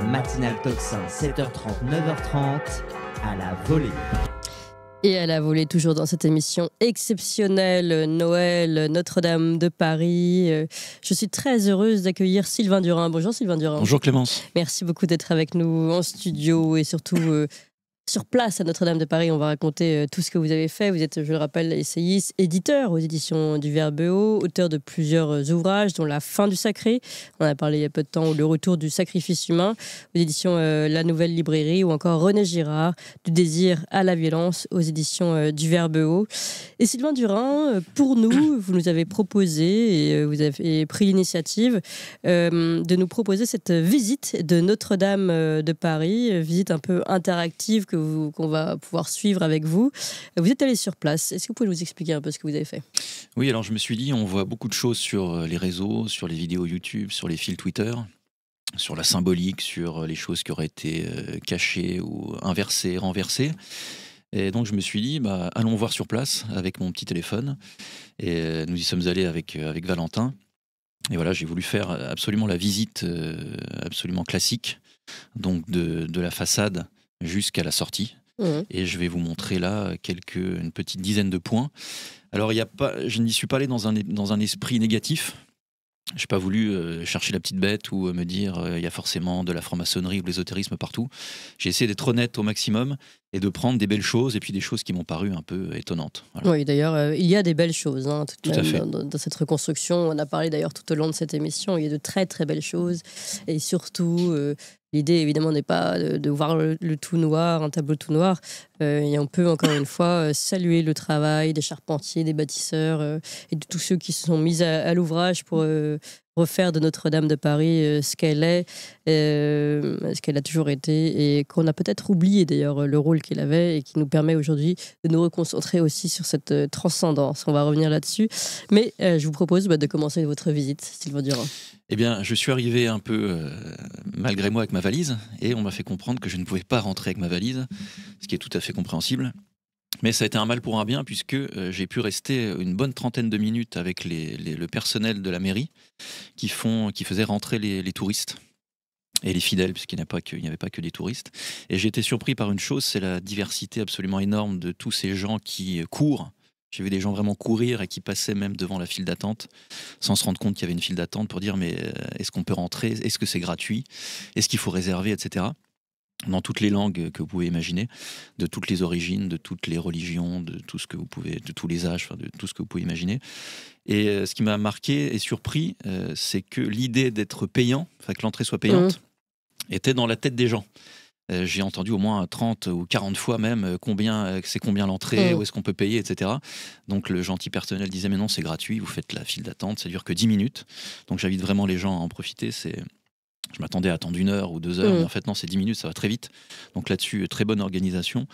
matinale Tocsin, 7h30, 9h30, à la volée. Et à la volée, toujours dans cette émission exceptionnelle, Noël, Notre-Dame de Paris. Je suis très heureuse d'accueillir Sylvain Durin. Bonjour Sylvain Durin. Bonjour Clémence. Merci beaucoup d'être avec nous en studio et surtout sur place à Notre-Dame de Paris. On va raconter tout ce que vous avez fait. Vous êtes, je le rappelle, essayiste, éditeur aux éditions du Verbe Haut, auteur de plusieurs ouvrages, dont La fin du sacré. On a parlé il y a peu de temps, ou Le retour du sacrifice humain, aux éditions La Nouvelle Librairie, ou encore René Girard, Du désir à la violence, aux éditions du Verbe Haut. Et Sylvain Durin, pour nous, vous nous avez proposé, et vous avez pris l'initiative de nous proposer cette visite de Notre-Dame de Paris, visite un peu interactive qu'on va pouvoir suivre avec vous. Vous êtes allé sur place. Est-ce que vous pouvez nous expliquer un peu ce que vous avez fait ? Oui, alors je me suis dit, on voit beaucoup de choses sur les réseaux, sur les vidéos YouTube, sur les fils Twitter, sur la symbolique, sur les choses qui auraient été cachées ou inversées, renversées. Et donc je me suis dit, allons voir sur place avec mon petit téléphone. Et nous y sommes allés avec Valentin. Et voilà, j'ai voulu faire absolument la visite absolument classique, donc de la façade jusqu'à la sortie. Et je vais vous montrer là une petite dizaine de points. Alors, je n'y suis pas allé dans un esprit négatif. Je n'ai pas voulu chercher la petite bête ou me dire il y a forcément de la franc-maçonnerie ou de l'ésotérisme partout. J'ai essayé d'être honnête au maximum et de prendre des belles choses et puis des choses qui m'ont paru un peu étonnantes. Voilà. Oui, d'ailleurs, il y a des belles choses tout à fait. Dans cette reconstruction. On a parlé d'ailleurs tout au long de cette émission. Il y a de très très belles choses et surtout... l'idée, évidemment, n'est pas de voir le tout noir, un tableau tout noir. Et on peut, encore une fois, saluer le travail des charpentiers, des bâtisseurs et de tous ceux qui se sont mis à l'ouvrage pour refaire de Notre-Dame de Paris ce qu'elle est, ce qu'elle a toujours été, et qu'on a peut-être oublié, d'ailleurs, le rôle qu'elle avait et qui nous permet aujourd'hui de nous reconcentrer aussi sur cette transcendance. On va revenir là-dessus. Mais je vous propose de commencer votre visite, Sylvain Durin. Eh bien, je suis arrivé un peu malgré moi avec ma valise et on m'a fait comprendre que je ne pouvais pas rentrer avec ma valise, ce qui est tout à fait compréhensible. Mais ça a été un mal pour un bien puisque j'ai pu rester une bonne trentaine de minutes avec le personnel de la mairie qui faisait rentrer les touristes et les fidèles, puisqu'il n'y avait pas que des touristes. Et j'ai été surpris par une chose, c'est la diversité absolument énorme de tous ces gens qui courent. J'ai vu des gens vraiment courir et qui passaient même devant la file d'attente sans se rendre compte qu'il y avait une file d'attente pour dire mais est-ce qu'on peut rentrer ? Est-ce que c'est gratuit ? Est-ce qu'il faut réserver, etc. Dans toutes les langues que vous pouvez imaginer, de toutes les origines, de toutes les religions, de tout ce que vous pouvez, de tous les âges, de tout ce que vous pouvez imaginer. Et ce qui m'a marqué et surpris, c'est que l'idée d'être payant, que l'entrée soit payante, était dans la tête des gens. J'ai entendu au moins 30 ou 40 fois même c'est combien l'entrée, où est-ce qu'on peut payer, etc. Donc le gentil personnel disait mais non, c'est gratuit, vous faites la file d'attente, ça dure que 10 minutes. Donc j'invite vraiment les gens à en profiter. Je m'attendais à attendre 1 heure ou 2 heures, mais en fait non, c'est 10 minutes, ça va très vite. Donc là-dessus, très bonne organisation.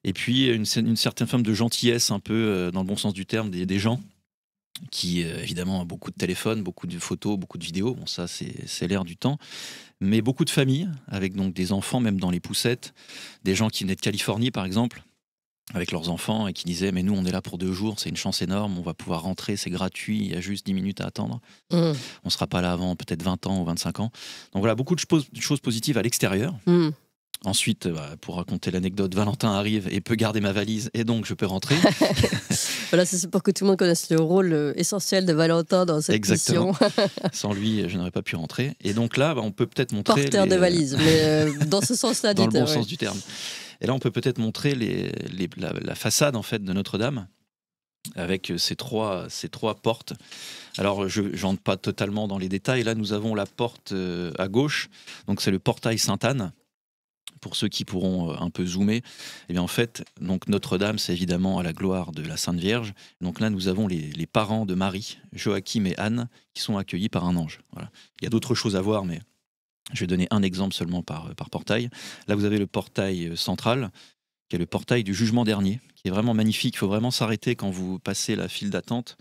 Et puis une certaine forme de gentillesse, un peu dans le bon sens du terme, des gens qui évidemment ont beaucoup de téléphones, beaucoup de photos, beaucoup de vidéos. Bon, ça c'est l'air du temps. Mais beaucoup de familles, avec donc des enfants, même dans les poussettes, des gens qui venaient de Californie par exemple, avec leurs enfants et qui disaient mais nous on est là pour 2 jours, c'est une chance énorme, on va pouvoir rentrer, c'est gratuit, il y a juste 10 minutes à attendre. On ne sera pas là avant peut-être 20 ans ou 25 ans. Donc voilà, beaucoup de choses positives à l'extérieur. Ensuite, pour raconter l'anecdote, Valentin arrive et peut garder ma valise et donc je peux rentrer. Voilà, c'est pour que tout le monde connaisse le rôle essentiel de Valentin dans cette mission. Sans lui, je n'aurais pas pu rentrer. Et donc là, on peut peut-être montrer... Porteur de valise, mais dans ce sens-là du terme. Dans le bon terme. sens du terme. Et là, on peut peut-être montrer la façade en fait, de Notre-Dame avec ces trois portes. Alors, je n'entre pas totalement dans les détails. Là, nous avons la porte à gauche. Donc, c'est le portail Sainte-Anne. Pour ceux qui pourront un peu zoomer, eh bien en fait, donc Notre-Dame, c'est évidemment à la gloire de la Sainte Vierge. Donc là, nous avons les parents de Marie, Joachim et Anne, qui sont accueillis par un ange. Voilà. Il y a d'autres choses à voir, mais je vais donner un exemple seulement par portail. Là, vous avez le portail central, qui est le portail du jugement dernier, qui est vraiment magnifique. Il faut vraiment s'arrêter quand vous passez la file d'attente.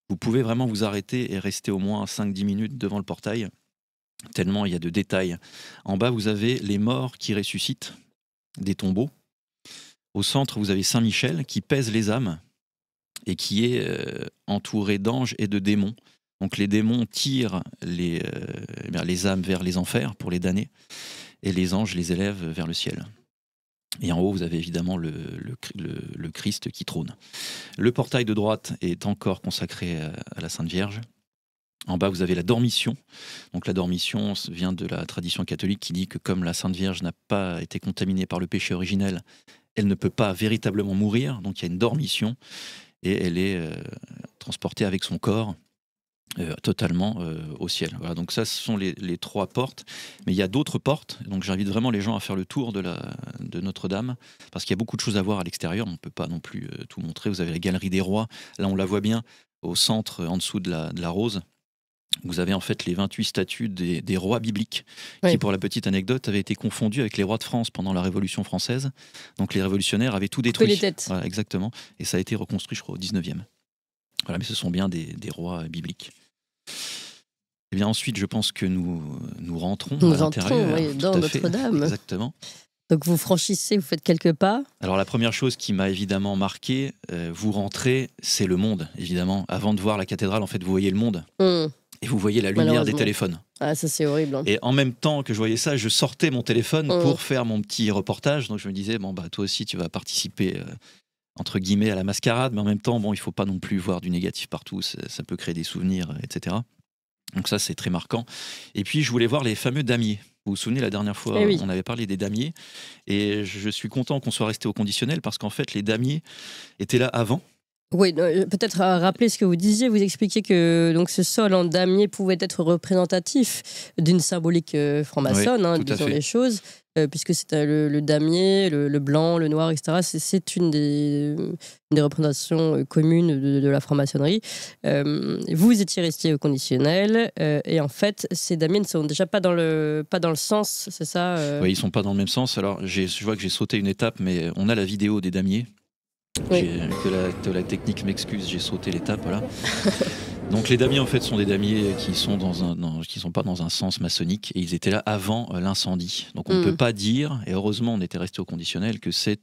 Vous pouvez vraiment vous arrêter et rester au moins 5-10 minutes devant le portail. Tellement il y a de détails. En bas, vous avez les morts qui ressuscitent, des tombeaux. Au centre, vous avez Saint-Michel qui pèse les âmes et qui est entouré d'anges et de démons. Donc les démons tirent les âmes vers les enfers pour les damner, et les anges les élèvent vers le ciel. Et en haut, vous avez évidemment le Christ qui trône. Le portail de droite est encore consacré à la Sainte Vierge. En bas, vous avez la dormition. Donc la dormition vient de la tradition catholique qui dit que comme la Sainte Vierge n'a pas été contaminée par le péché originel, elle ne peut pas véritablement mourir. Donc il y a une dormition et elle est transportée avec son corps totalement au ciel. Voilà, donc ça, ce sont les 3 portes. Mais il y a d'autres portes. Donc j'invite vraiment les gens à faire le tour de Notre-Dame, parce qu'il y a beaucoup de choses à voir à l'extérieur. On ne peut pas non plus tout montrer. Vous avez la Galerie des Rois. Là, on la voit bien au centre, en dessous de la rose. Vous avez en fait les 28 statues des rois bibliques, qui, pour la petite anecdote, avaient été confondus avec les rois de France pendant la Révolution française. Donc les révolutionnaires avaient tout détruit. Les têtes. Voilà, exactement. Et ça a été reconstruit, je crois, au 19e. Voilà, mais ce sont bien des rois bibliques. Et bien ensuite, je pense que nous rentrons à l'intérieur. Dans Notre-Dame. Exactement. Donc vous franchissez, vous faites quelques pas. Alors la première chose qui m'a évidemment marqué, vous rentrez, c'est le monde, évidemment. Avant de voir la cathédrale, en fait, vous voyez le monde. Et vous voyez la lumière des téléphones. Ah, ça c'est horrible. Hein. Et en même temps que je voyais ça, je sortais mon téléphone pour faire mon petit reportage. Donc je me disais, bon, bah, toi aussi, tu vas participer, entre guillemets, à la mascarade. Mais en même temps, bon, il ne faut pas non plus voir du négatif partout. Ça peut créer des souvenirs, etc. Donc ça, c'est très marquant. Et puis, je voulais voir les fameux damiers. Vous vous souvenez, la dernière fois, on avait parlé des damiers. Et je suis content qu'on soit resté au conditionnel parce qu'en fait, les damiers étaient là avant. Oui, peut-être à rappeler ce que vous disiez. Vous expliquiez que donc, ce sol en damier pouvait être représentatif d'une symbolique franc-maçonne, disons les choses, puisque c'est le damier, le blanc, le noir, etc. C'est une des représentations communes de la franc-maçonnerie. Vous étiez resté au conditionnel, et en fait, ces damiers ne sont déjà pas dans le sens, c'est ça Oui, ils ne sont pas dans le même sens. Alors, je vois que j'ai sauté une étape, mais on a la vidéo des damiers. Que la technique m'excuse, j'ai sauté l'étape, voilà. Donc les damiers en fait sont des damiers qui sont qui sont pas dans un sens maçonnique et ils étaient là avant l'incendie. Donc on ne peut pas dire, et heureusement on était resté au conditionnel, que c'est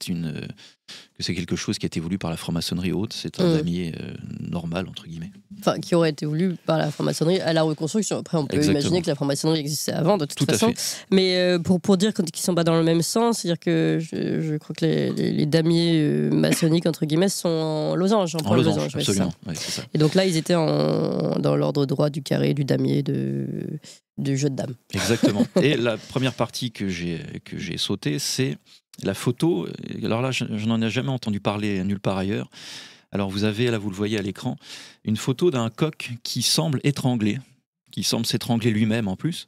quelque chose qui a été voulu par la franc-maçonnerie haute. C'est un damier normal entre guillemets. Enfin, qui aurait été voulu par la franc-maçonnerie à la reconstruction. Après, on peut imaginer que la franc-maçonnerie existait avant, de toute façon. Mais pour dire qu'ils ne sont pas dans le même sens, c'est-à-dire que je crois que les damiers maçonniques, entre guillemets, sont en losange. En losange, absolument. Ouais, c'est ça. Et donc là, ils étaient dans l'ordre droit du carré, du damier, du jeu de dames. Exactement. Et la première partie que j'ai sautée, c'est la photo. Alors là, je n'en ai jamais entendu parler nulle part ailleurs. Alors vous avez, là vous le voyez à l'écran, une photo d'un coq qui semble étranglé, qui semble s'étrangler lui-même en plus.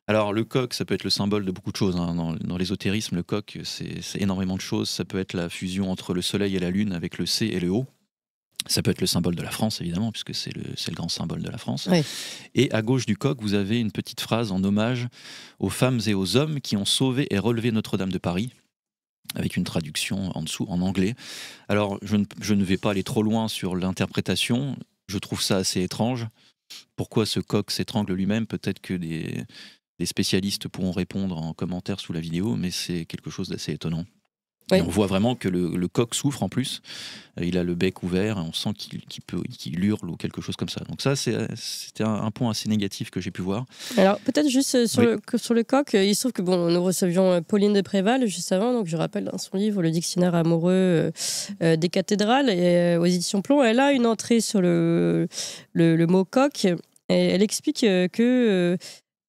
Alors le coq, ça peut être le symbole de beaucoup de choses. Dans l'ésotérisme, le coq, c'est énormément de choses. Ça peut être la fusion entre le soleil et la lune avec le C et le O. Ça peut être le symbole de la France, évidemment, puisque c'est le grand symbole de la France. Oui. Et à gauche du coq, vous avez une petite phrase en hommage aux femmes et aux hommes qui ont sauvé et relevé Notre-Dame de Paris, avec une traduction en dessous, en anglais. Alors, je ne vais pas aller trop loin sur l'interprétation. Je trouve ça assez étrange. Pourquoi ce coq s'étrangle lui-même? Peut-être que des spécialistes pourront répondre en commentaire sous la vidéo, mais c'est quelque chose d'assez étonnant. Oui. Et on voit vraiment que le coq souffre en plus. Il a le bec ouvert, et on sent qu'il hurle ou quelque chose comme ça. Donc ça, c'était un point assez négatif que j'ai pu voir. Alors peut-être juste sur le coq, il se trouve que nous recevions Pauline de Préval juste avant, donc je rappelle dans son livre Le dictionnaire amoureux des cathédrales, et aux éditions Plomb, elle a une entrée sur le mot coq, et elle explique que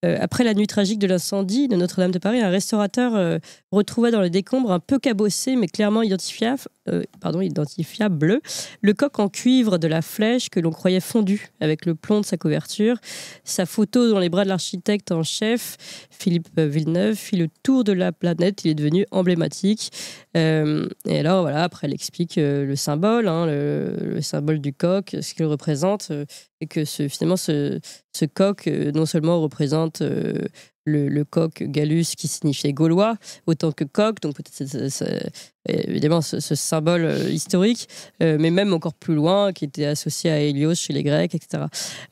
après la nuit tragique de l'incendie de Notre-Dame de Paris, un restaurateur retrouva dans les décombres un peu cabossé mais clairement identifiable le coq en cuivre de la flèche que l'on croyait fondu avec le plomb de sa couverture. Sa photo dans les bras de l'architecte en chef, Philippe Villeneuve, fit le tour de la planète. Il est devenu emblématique. Et alors voilà, après elle explique le symbole, le symbole du coq, ce qu'il représente, et que finalement ce coq non seulement représente le coq Gallus qui signifiait gaulois autant que coq, donc peut-être évidemment ce symbole historique, mais même encore plus loin qui était associé à Hélios chez les Grecs, etc.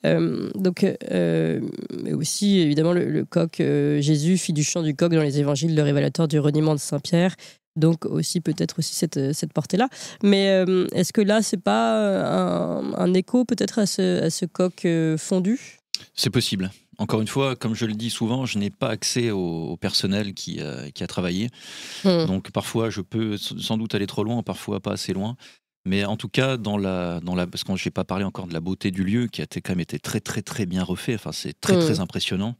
Mais aussi évidemment le coq Jésus, fille du chant du coq dans les évangiles, le révélateur du reniement de Saint-Pierre, Donc aussi peut-être aussi cette portée-là. Mais est-ce que là, c'est pas un écho peut-être à ce coq fondu? C'est possible. Encore une fois, comme je le dis souvent, je n'ai pas accès au personnel qui a travaillé. Donc parfois, je peux sans doute aller trop loin, parfois pas assez loin. Mais en tout cas, parce que je n'ai pas parlé encore de la beauté du lieu, qui a quand même été très très très bien refait. Enfin, c'est très très impressionnant.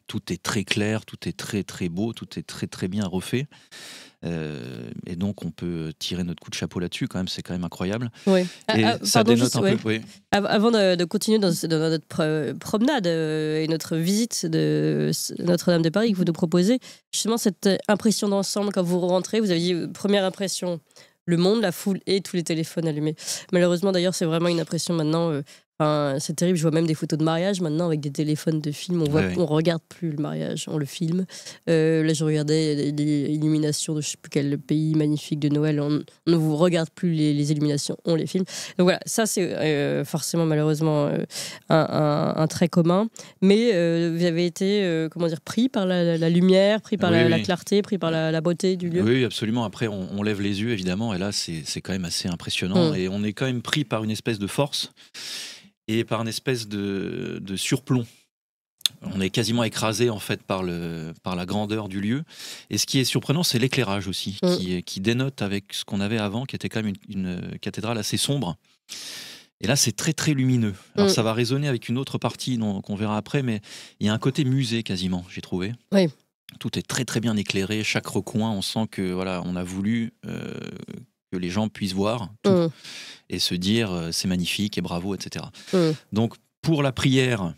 Tout est très clair, tout est très très beau, tout est très très bien refait. Et donc on peut tirer notre coup de chapeau là-dessus, quand même, c'est quand même incroyable. Oui. Et ça dénote un peu. Oui. Avant de continuer dans notre promenade et notre visite de Notre-Dame de Paris que vous nous proposez, justement cette impression d'ensemble quand vous rentrez, vous avez dit première impression, le monde, la foule et tous les téléphones allumés. Malheureusement d'ailleurs c'est vraiment une impression maintenant. C'est terrible, je vois même des photos de mariage maintenant avec des téléphones de film. On regarde plus le mariage, on le filme. Là, je regardais l'illumination de je ne sais plus quel pays magnifique de Noël. On ne vous regarde plus les illuminations, on les filme. Donc voilà, ça c'est forcément malheureusement un trait commun. Mais vous avez été pris par la lumière, pris par la clarté, pris par la beauté du lieu. Oui, absolument. Après, on lève les yeux évidemment, et là c'est quand même assez impressionnant. Et on est quand même pris par une espèce de force. Et par une espèce de surplomb. On est quasiment écrasé en fait par la grandeur du lieu. Et ce qui est surprenant, c'est l'éclairage aussi, qui dénote avec ce qu'on avait avant, qui était quand même une cathédrale assez sombre. Et là, c'est très très lumineux. Alors ça va résonner avec une autre partie qu'on verra après, mais il y a un côté musée quasiment, j'ai trouvé. Oui. Tout est très très bien éclairé. Chaque recoin, on sent que voilà, on a voulu que les gens puissent voir tout. Et se dire c'est magnifique et bravo, etc. Donc pour la prière,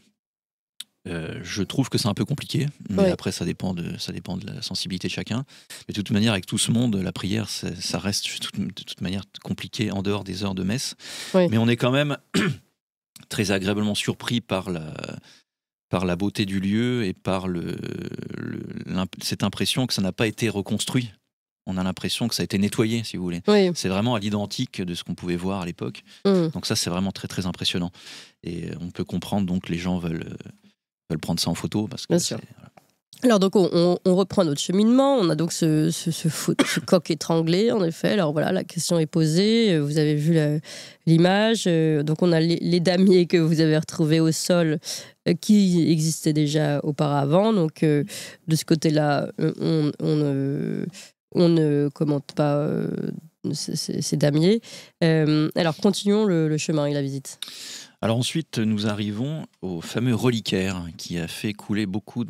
je trouve que c'est un peu compliqué, mais après ça dépend de la sensibilité de chacun. Mais de toute manière, avec tout ce monde, la prière, ça reste de toute manière compliqué en dehors des heures de messe. Mais on est quand même très agréablement surpris par la beauté du lieu et par cette impression que ça n'a pas été reconstruit. On a l'impression que ça a été nettoyé, si vous voulez. C'est vraiment à l'identique de ce qu'on pouvait voir à l'époque. Donc ça, c'est vraiment très, très impressionnant. Et on peut comprendre donc que les gens veulent prendre ça en photo. Parce que Bien sûr. Voilà. Alors donc, on reprend notre cheminement. On a donc ce coq étranglé, en effet. Alors voilà, la question est posée. Vous avez vu l'image. Donc on a les damiers que vous avez retrouvés au sol qui existaient déjà auparavant. Donc de ce côté-là, on ne commente pas ces damiers. Alors, continuons le chemin et la visite. Alors ensuite, nous arrivons au fameux reliquaire qui a fait couler beaucoup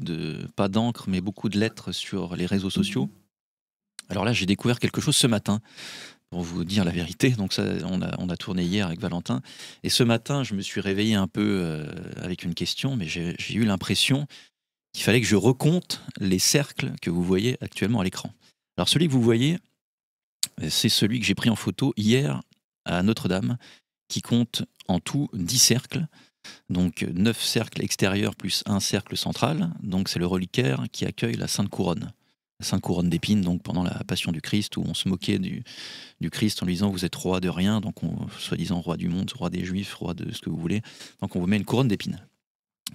pas d'encre, mais beaucoup de lettres sur les réseaux sociaux. Alors là, j'ai découvert quelque chose ce matin, pour vous dire la vérité. Donc ça, on a tourné hier avec Valentin. Et ce matin, je me suis réveillé un peu avec une question, mais j'ai eu l'impression qu'il fallait que je recompte les cercles que vous voyez actuellement à l'écran. Alors celui que vous voyez, c'est celui que j'ai pris en photo hier à Notre-Dame, qui compte en tout 10 cercles, donc 9 cercles extérieurs plus un cercle central. Donc c'est le reliquaire qui accueille la Sainte Couronne. La Sainte Couronne d'épines, donc pendant la Passion du Christ, où on se moquait du Christ en lui disant vous êtes roi de rien, donc soi-disant roi du monde, roi des Juifs, roi de ce que vous voulez. Donc on vous met une couronne d'épines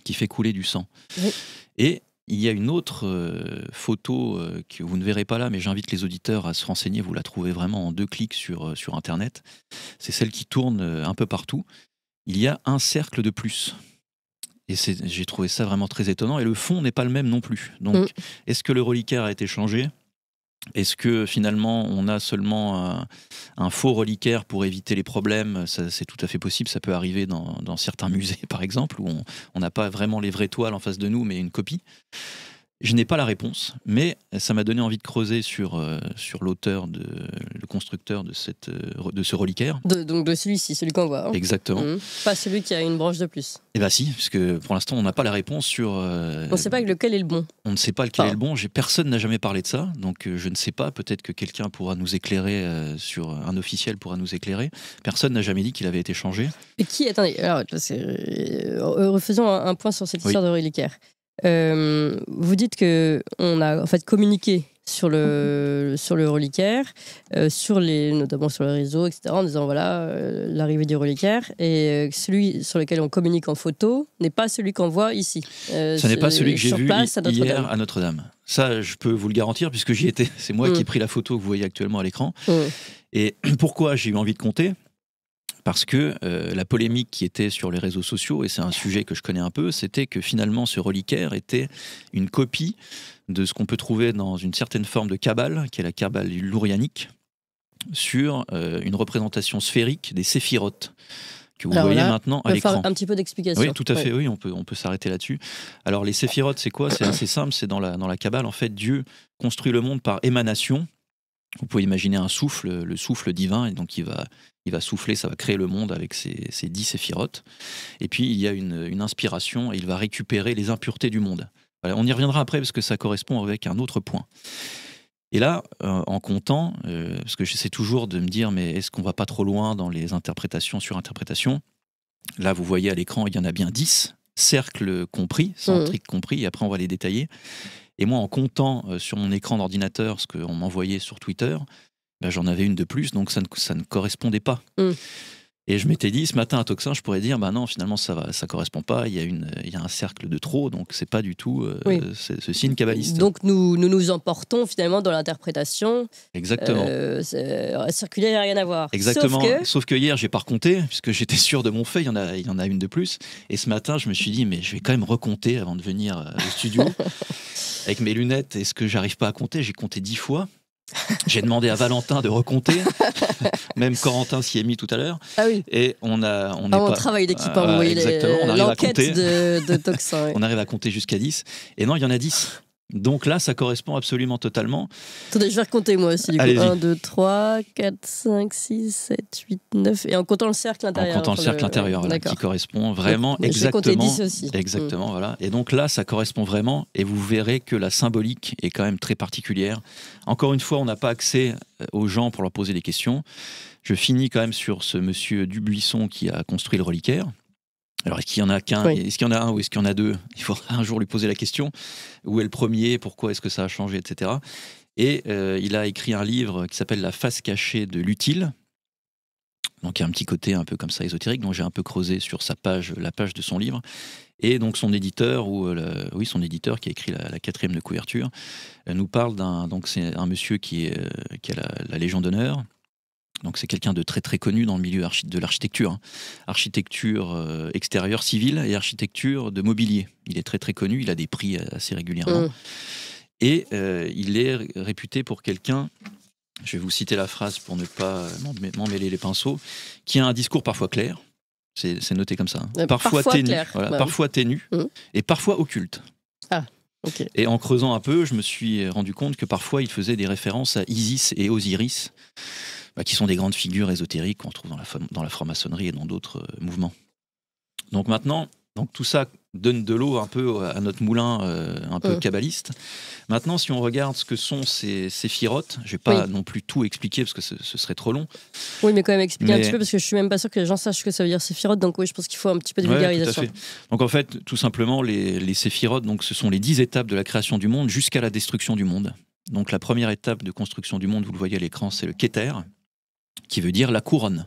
qui fait couler du sang. Oui. Et il y a une autre photo que vous ne verrez pas là, mais j'invite les auditeurs à se renseigner. Vous la trouvez vraiment en 2 clics sur Internet. C'est celle qui tourne un peu partout. Il y a un cercle de plus. Et j'ai trouvé ça vraiment très étonnant. Et le fond n'est pas le même non plus. Donc, est-ce que le reliquaire a été changé ? Est-ce que finalement on a seulement un faux reliquaire pour éviter les problèmes ? C'est tout à fait possible, ça peut arriver dans certains musées par exemple, où on n'a pas vraiment les vraies toiles en face de nous, mais une copie. Je n'ai pas la réponse, mais ça m'a donné envie de creuser sur l'auteur, le constructeur de ce reliquaire. Donc de celui-ci, celui qu'on voit. Hein. Exactement. Pas celui qui a une branche de plus. Eh bien si, parce que pour l'instant on n'a pas la réponse sur... on ne sait pas lequel est le bon. On ne sait pas lequel est le bon, personne n'a jamais parlé de ça, donc je ne sais pas, peut-être que quelqu'un pourra nous éclairer, un officiel pourra nous éclairer. Personne n'a jamais dit qu'il avait été changé. Et attendez, alors, refaisons un point sur cette histoire de reliquaire. Vous dites qu'on a en fait communiqué sur le reliquaire, notamment sur le réseau, etc., en disant voilà l'arrivée du reliquaire, et celui sur lequel on communique en photo n'est pas celui qu'on voit ici. Ce n'est pas celui que j'ai vu hier à Notre-Dame. Ça, je peux vous le garantir puisque j'y étais. C'est moi qui ai pris la photo que vous voyez actuellement à l'écran. Et pourquoi j'ai eu envie de compter ? Parce que la polémique qui était sur les réseaux sociaux, et c'est un sujet que je connais un peu, c'était que finalement ce reliquaire était une copie de ce qu'on peut trouver dans une certaine forme de kabbale, qui est la kabbale lourianique, sur une représentation sphérique des séphirotes, que vous voyez maintenant à l'écran. Un petit peu d'explication. Oui, tout à fait, oui, on peut s'arrêter là-dessus. Alors les séphirotes, c'est quoi ? C'est assez simple, c'est dans la kabbale, en fait, Dieu construit le monde par émanation. Vous pouvez imaginer un souffle, le souffle divin, et donc il va souffler, ça va créer le monde avec ses 10 séphirotes. Et puis il y a une inspiration, et il va récupérer les impuretés du monde. Voilà, on y reviendra après parce que ça correspond avec un autre point. Et là, en comptant, parce que j'essaie toujours de me dire, mais est-ce qu'on va pas trop loin dans les interprétations sur interprétations ? Là, vous voyez à l'écran, il y en a bien 10, cercles compris, centriques compris, et après on va les détailler. Et moi, en comptant sur mon écran d'ordinateur ce qu'on m'envoyait sur Twitter, ben, j'en avais une de plus, donc ça ne correspondait pas. Et je m'étais dit, ce matin à Toxin, je pourrais dire, bah non, finalement, ça correspond pas, il y a un cercle de trop, donc c'est pas du tout ce signe kabbaliste. Donc nous emportons finalement dans l'interprétation. Exactement. Circulaire, il n'y a rien à voir. Exactement. Sauf que hier, j'ai pas recompté, puisque j'étais sûr de mon fait, il y en a une de plus. Et ce matin, je me suis dit, mais je vais quand même recompter avant de venir au studio. Avec mes lunettes, est-ce que j'arrive pas à compter ? J'ai compté 10 fois. J'ai demandé à Valentin de recompter, même Corentin s'y est mis tout à l'heure. Ah oui. Et on travaille d'équipe, vous voyez l'enquête de Toxin. On arrive à compter jusqu'à 10. Et non, il y en a 10. Donc là, ça correspond absolument totalement. Attendez, je vais recompter moi aussi. Du coup. 1, 2, 3, 4, 5, 6, 7, 8, 9. Et en comptant le cercle intérieur. En comptant le cercle intérieur, voilà, qui correspond vraiment exactement. J'ai compté 10 aussi. Exactement, voilà. Et donc là, ça correspond vraiment. Et vous verrez que la symbolique est quand même très particulière. Encore une fois, on n'a pas accès aux gens pour leur poser des questions. Je finis quand même sur ce monsieur Dubuisson qui a construit le reliquaire. Alors, est-ce qu'il y en a qu'un ? Est-ce qu'il y en a un ou est-ce qu'il y en a deux ? Il faudra un jour lui poser la question. Où est le premier ? Pourquoi est-ce que ça a changé, etc. Et il a écrit un livre qui s'appelle La face cachée de l'utile. Donc, il y a un petit côté un peu comme ça ésotérique. Donc, j'ai un peu creusé sur la page de son livre. Et donc, son éditeur, son éditeur qui a écrit la 4e de couverture, nous parle donc c'est un monsieur qui a la Légion d'honneur. Donc c'est quelqu'un de très très connu dans le milieu de l'architecture. Hein. Architecture extérieure civile et architecture de mobilier. Il est très très connu, il a des prix assez régulièrement. Et il est réputé pour quelqu'un, je vais vous citer la phrase pour ne pas m'emmêler les pinceaux, qui a un discours parfois clair, c'est noté comme ça, hein. Parfois ténu, parfois ténu et parfois occulte. Ah. Okay. Et en creusant un peu, je me suis rendu compte que parfois il faisait des références à Isis et Osiris, qui sont des grandes figures ésotériques qu'on trouve dans la franc-maçonnerie et dans d'autres mouvements. Donc maintenant, tout ça donne de l'eau un peu à notre moulin un peu kabbaliste. Maintenant, si on regarde ce que sont ces séphirotes, je ne vais pas non plus tout expliquer parce que ce serait trop long. Oui, mais quand même expliquer un petit peu parce que je ne suis même pas sûr que les gens sachent ce que ça veut dire séphirote. Donc oui, je pense qu'il faut un petit peu de vulgarisation. Tout à fait. Donc en fait, tout simplement, les séphirotes, donc, ce sont les 10 étapes de la création du monde jusqu'à la destruction du monde. Donc la première étape de construction du monde, vous le voyez à l'écran, c'est le Keter, qui veut dire la couronne.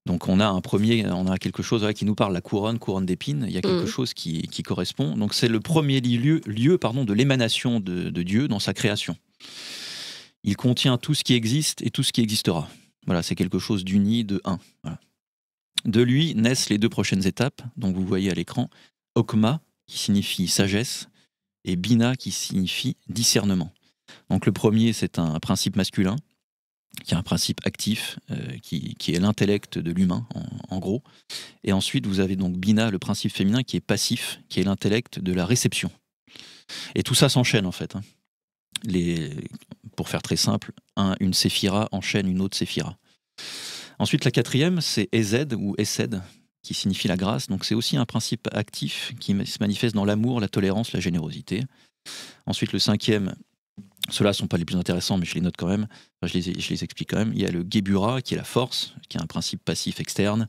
Donc on a quelque chose qui nous parle, la couronne d'épines, il y a quelque chose qui correspond. Donc c'est le premier lieu de l'émanation de Dieu dans sa création. Il contient tout ce qui existe et tout ce qui existera. Voilà, c'est quelque chose d'uni, de un. Voilà. De lui naissent les 2 prochaines étapes, donc vous voyez à l'écran, Okma, qui signifie sagesse, et Bina, qui signifie discernement. Donc le premier, c'est un principe masculin, qui est un principe actif, qui est l'intellect de l'humain, en gros. Et ensuite, vous avez donc Bina, le principe féminin, qui est passif, qui est l'intellect de la réception. Et tout ça s'enchaîne, en fait. Hein. Pour faire très simple, une séphira enchaîne une autre séphira. Ensuite, la 4e, c'est Ezed, ou Essed, qui signifie la grâce. Donc c'est aussi un principe actif qui se manifeste dans l'amour, la tolérance, la générosité. Ensuite, le 5e, ceux-là ne sont pas les plus intéressants, mais je les note quand même. Enfin, je les explique quand même. Il y a le Gebura, qui est la force, qui est un principe passif externe,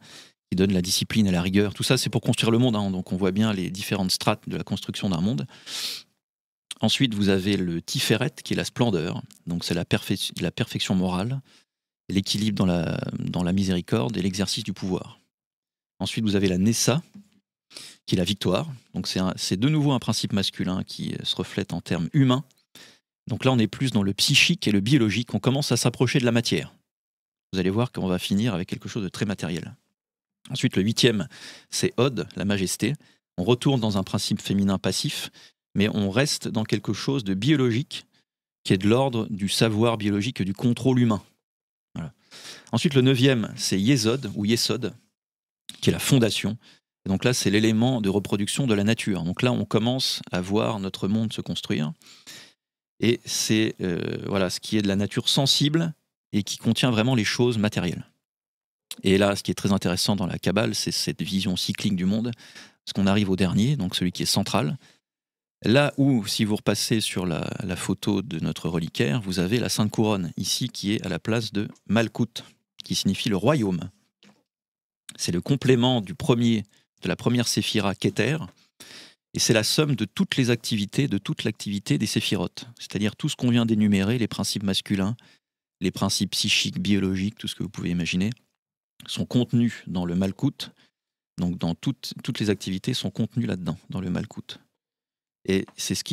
qui donne la discipline et la rigueur. Tout ça, c'est pour construire le monde. Hein. Donc on voit bien les différentes strates de la construction d'un monde. Ensuite, vous avez le Tiferet, qui est la splendeur. Donc, c'est la perfection morale, l'équilibre dans la miséricorde et l'exercice du pouvoir. Ensuite, vous avez la Nessa, qui est la victoire. Donc, c'est de nouveau un principe masculin qui se reflète en termes humains. Donc là, on est plus dans le psychique et le biologique. On commence à s'approcher de la matière. Vous allez voir qu'on va finir avec quelque chose de très matériel. Ensuite, le 8e, c'est Od, la majesté. On retourne dans un principe féminin passif, mais on reste dans quelque chose de biologique, qui est de l'ordre du savoir biologique et du contrôle humain. Voilà. Ensuite, le 9e, c'est Yesod, ou Yesod, qui est la fondation. Et donc là, c'est l'élément de reproduction de la nature. Donc là, on commence à voir notre monde se construire. Et c'est ce qui est de la nature sensible et qui contient vraiment les choses matérielles. Et là, ce qui est très intéressant dans la Kabbale, c'est cette vision cyclique du monde, parce qu'on arrive au dernier, donc celui qui est central. Là où, si vous repassez sur la photo de notre reliquaire, vous avez la Sainte Couronne, ici, qui est à la place de Malkout, qui signifie le royaume. C'est le complément de la première séphira Keter, et c'est la somme de toute l'activité des séphirotes, c'est-à-dire tout ce qu'on vient d'énumérer, les principes masculins, les principes psychiques, biologiques, tout ce que vous pouvez imaginer, sont contenus dans le Malkout. Donc toutes les activités sont contenues là-dedans, dans le Malkout. Et c'est ce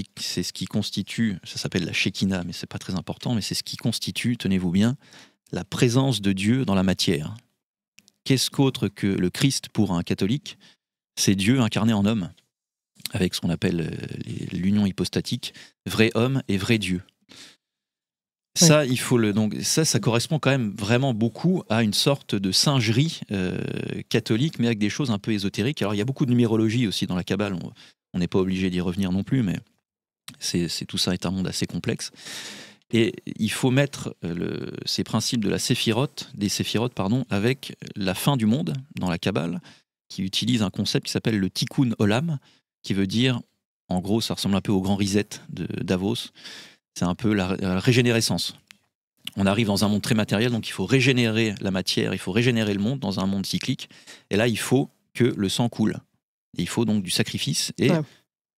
qui constitue, ça s'appelle la Shekinah, mais c'est pas très important, mais c'est ce qui constitue, tenez-vous bien, la présence de Dieu dans la matière. Qu'est-ce qu'autre que le Christ pour un catholique? C'est Dieu incarné en homme, avec ce qu'on appelle l'union hypostatique, vrai homme et vrai Dieu. Ça, ça correspond quand même vraiment beaucoup à une sorte de singerie catholique, mais avec des choses un peu ésotériques. Alors, il y a beaucoup de numérologie aussi dans la Kabbale. On n'est pas obligé d'y revenir non plus, mais tout ça est un monde assez complexe. Et il faut mettre ces principes de des séphirotes, avec la fin du monde dans la Kabbale, qui utilise un concept qui s'appelle le Tikkun Olam, qui veut dire, en gros, ça ressemble un peu au grand reset de Davos. C'est un peu la régénérescence. On arrive dans un monde très matériel, donc il faut régénérer la matière, il faut régénérer le monde dans un monde cyclique. Et là, il faut que le sang coule. Et il faut donc du sacrifice. Et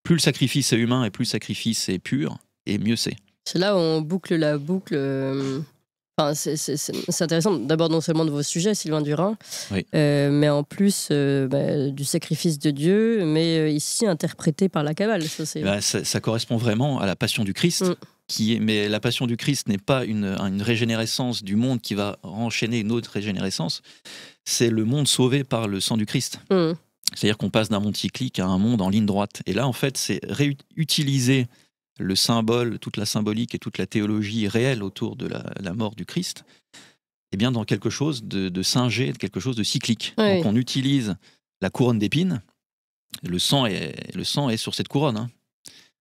plus le sacrifice est humain et plus le sacrifice est pur, et mieux c'est. C'est là où on boucle la boucle. Enfin, c'est intéressant, d'abord non seulement de vos sujets, Sylvain Durin, oui. Mais en plus du sacrifice de Dieu, mais ici interprété par la Kabbale. Ça correspond vraiment à la passion du Christ, mais la passion du Christ n'est pas une régénérescence du monde qui va enchaîner une autre régénérescence, c'est le monde sauvé par le sang du Christ. C'est-à-dire qu'on passe d'un monde cyclique à un monde en ligne droite. Et là, en fait, c'est réutiliser le symbole, toute la symbolique et toute la théologie réelle autour de la mort du Christ, eh bien dans quelque chose de singé, quelque chose de cyclique. Oui. Donc on utilise la couronne d'épines, le sang est sur cette couronne, hein.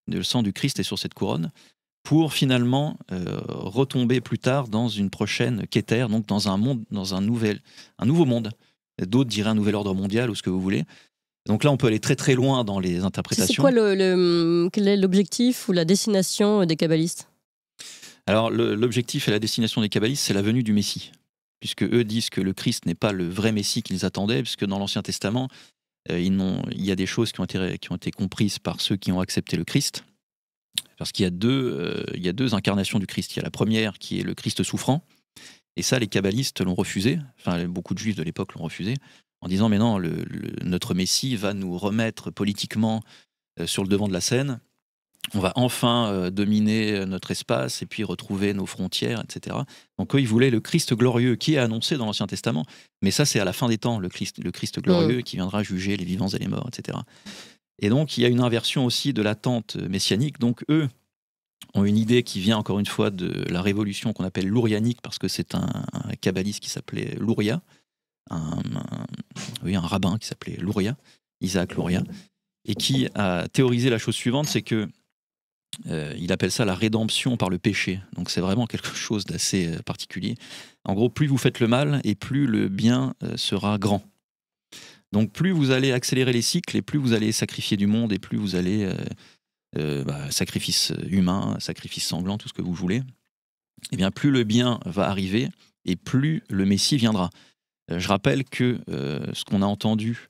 Le sang du Christ est sur cette couronne, pour finalement retomber plus tard dans une prochaine Keter, donc dans un monde, dans un nouveau monde. D'autres diraient un nouvel ordre mondial ou ce que vous voulez. Donc là, on peut aller très très loin dans les interprétations. C'est quoi quel est l'objectif ou la destination des kabbalistes? Alors, l'objectif et la destination des kabbalistes, c'est la venue du Messie. Puisque eux disent que le Christ n'est pas le vrai Messie qu'ils attendaient, puisque dans l'Ancien Testament, il y a des choses qui ont été comprises par ceux qui ont accepté le Christ. Parce qu'il y a deux incarnations du Christ. Il y a la première qui est le Christ souffrant. Et ça, les kabbalistes l'ont refusé. Enfin, beaucoup de juifs de l'époque l'ont refusé. En disant, mais non, notre Messie va nous remettre politiquement sur le devant de la scène. On va enfin dominer notre espace et puis retrouver nos frontières, etc. Donc eux, ils voulaient le Christ glorieux qui est annoncé dans l'Ancien Testament. Mais ça, c'est à la fin des temps, le Christ glorieux qui viendra juger les vivants et les morts, etc. Et donc, il y a une inversion aussi de l'attente messianique. Donc eux ont une idée qui vient encore une fois de la révolution qu'on appelle lourianique, parce que c'est un kabbaliste qui s'appelait Louria. Un rabbin qui s'appelait Louria, Isaac Louria, et qui a théorisé la chose suivante, c'est que il appelle ça la rédemption par le péché. Donc c'est vraiment quelque chose d'assez particulier. En gros, plus vous faites le mal et plus le bien sera grand. Donc plus vous allez accélérer les cycles et plus vous allez sacrifier du monde et plus vous allez sacrifice humain, sacrifice sanglant, tout ce que vous voulez, et bien plus le bien va arriver et plus le Messie viendra. Je rappelle que ce qu'on a entendu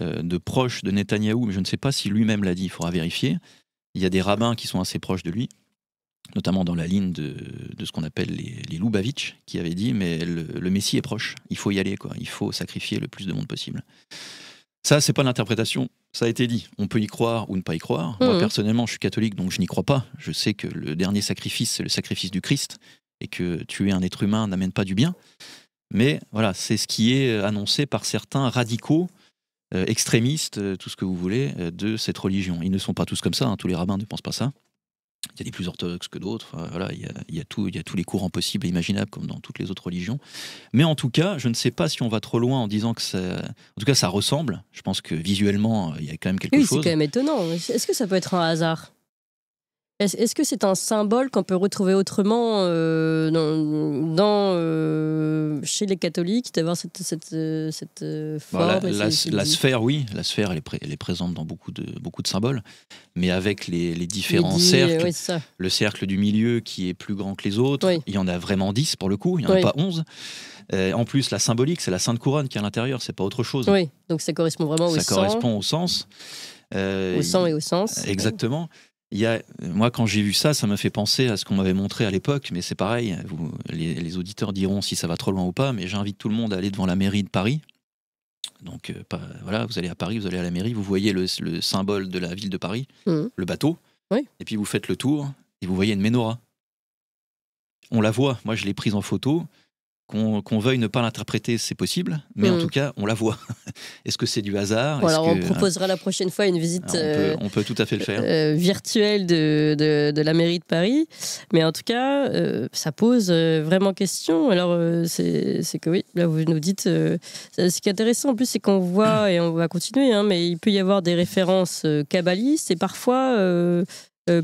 de proche de Netanyahou, mais je ne sais pas si lui-même l'a dit, il faudra vérifier, Il y a des rabbins qui sont assez proches de lui, notamment dans la ligne de ce qu'on appelle les Lubavitch, qui avaient dit mais le Messie est proche, il faut y aller, quoi. Il faut sacrifier le plus de monde possible. Ça, c'est pas l'interprétation, ça a été dit. On peut y croire ou ne pas y croire. Moi, personnellement, je suis catholique, donc je n'y crois pas. Je sais que le dernier sacrifice, c'est le sacrifice du Christ, et que tuer un être humain n'amène pas du bien. Mais voilà, c'est ce qui est annoncé par certains radicaux, extrémistes, tout ce que vous voulez, de cette religion. Ils ne sont pas tous comme ça, hein, tous les rabbins ne pensent pas ça. Il y a des plus orthodoxes que d'autres, enfin, voilà, il y a tous les courants possibles et imaginables comme dans toutes les autres religions. Mais en tout cas, je ne sais pas si on va trop loin en disant que ça... En tout cas, ça ressemble. Je pense que visuellement, il y a quand même quelque chose. Oui, c'est quand même étonnant. Est-ce que ça peut être un hasard ? Est-ce que c'est un symbole qu'on peut retrouver autrement chez les catholiques, d'avoir cette forme la sphère, oui. La sphère, elle est présente dans beaucoup de symboles. Mais avec les différents cercles, oui, c'est ça. Le cercle du milieu qui est plus grand que les autres, il y en a vraiment 10 pour le coup, il n'y en a pas 11. En plus, la symbolique, c'est la Sainte Couronne qui est à l'intérieur, c'est pas autre chose. Oui, donc ça correspond vraiment au sang. Ça correspond au sens. Au sang et au sens. Exactement. Moi, quand j'ai vu ça, ça m'a fait penser à ce qu'on m'avait montré à l'époque, mais c'est pareil, les auditeurs diront si ça va trop loin ou pas, mais j'invite tout le monde à aller devant la mairie de Paris. Donc voilà, vous allez à Paris, vous allez à la mairie, vous voyez le symbole de la ville de Paris, le bateau, et puis vous faites le tour, et vous voyez une menorah. On la voit, moi je l'ai prise en photo. Qu'on veuille ne pas l'interpréter, c'est possible, mais en tout cas, on la voit. Est-ce que c'est du hasard ? Alors, on proposera la prochaine fois une visite on peut tout à fait le faire. Virtuelle de la mairie de Paris. Mais en tout cas, ça pose vraiment question. Alors, c'est que oui, là, vous nous dites... ce qui est intéressant, en plus, c'est qu'on voit, et on va continuer, hein, mais il peut y avoir des références kabbalistes et parfois...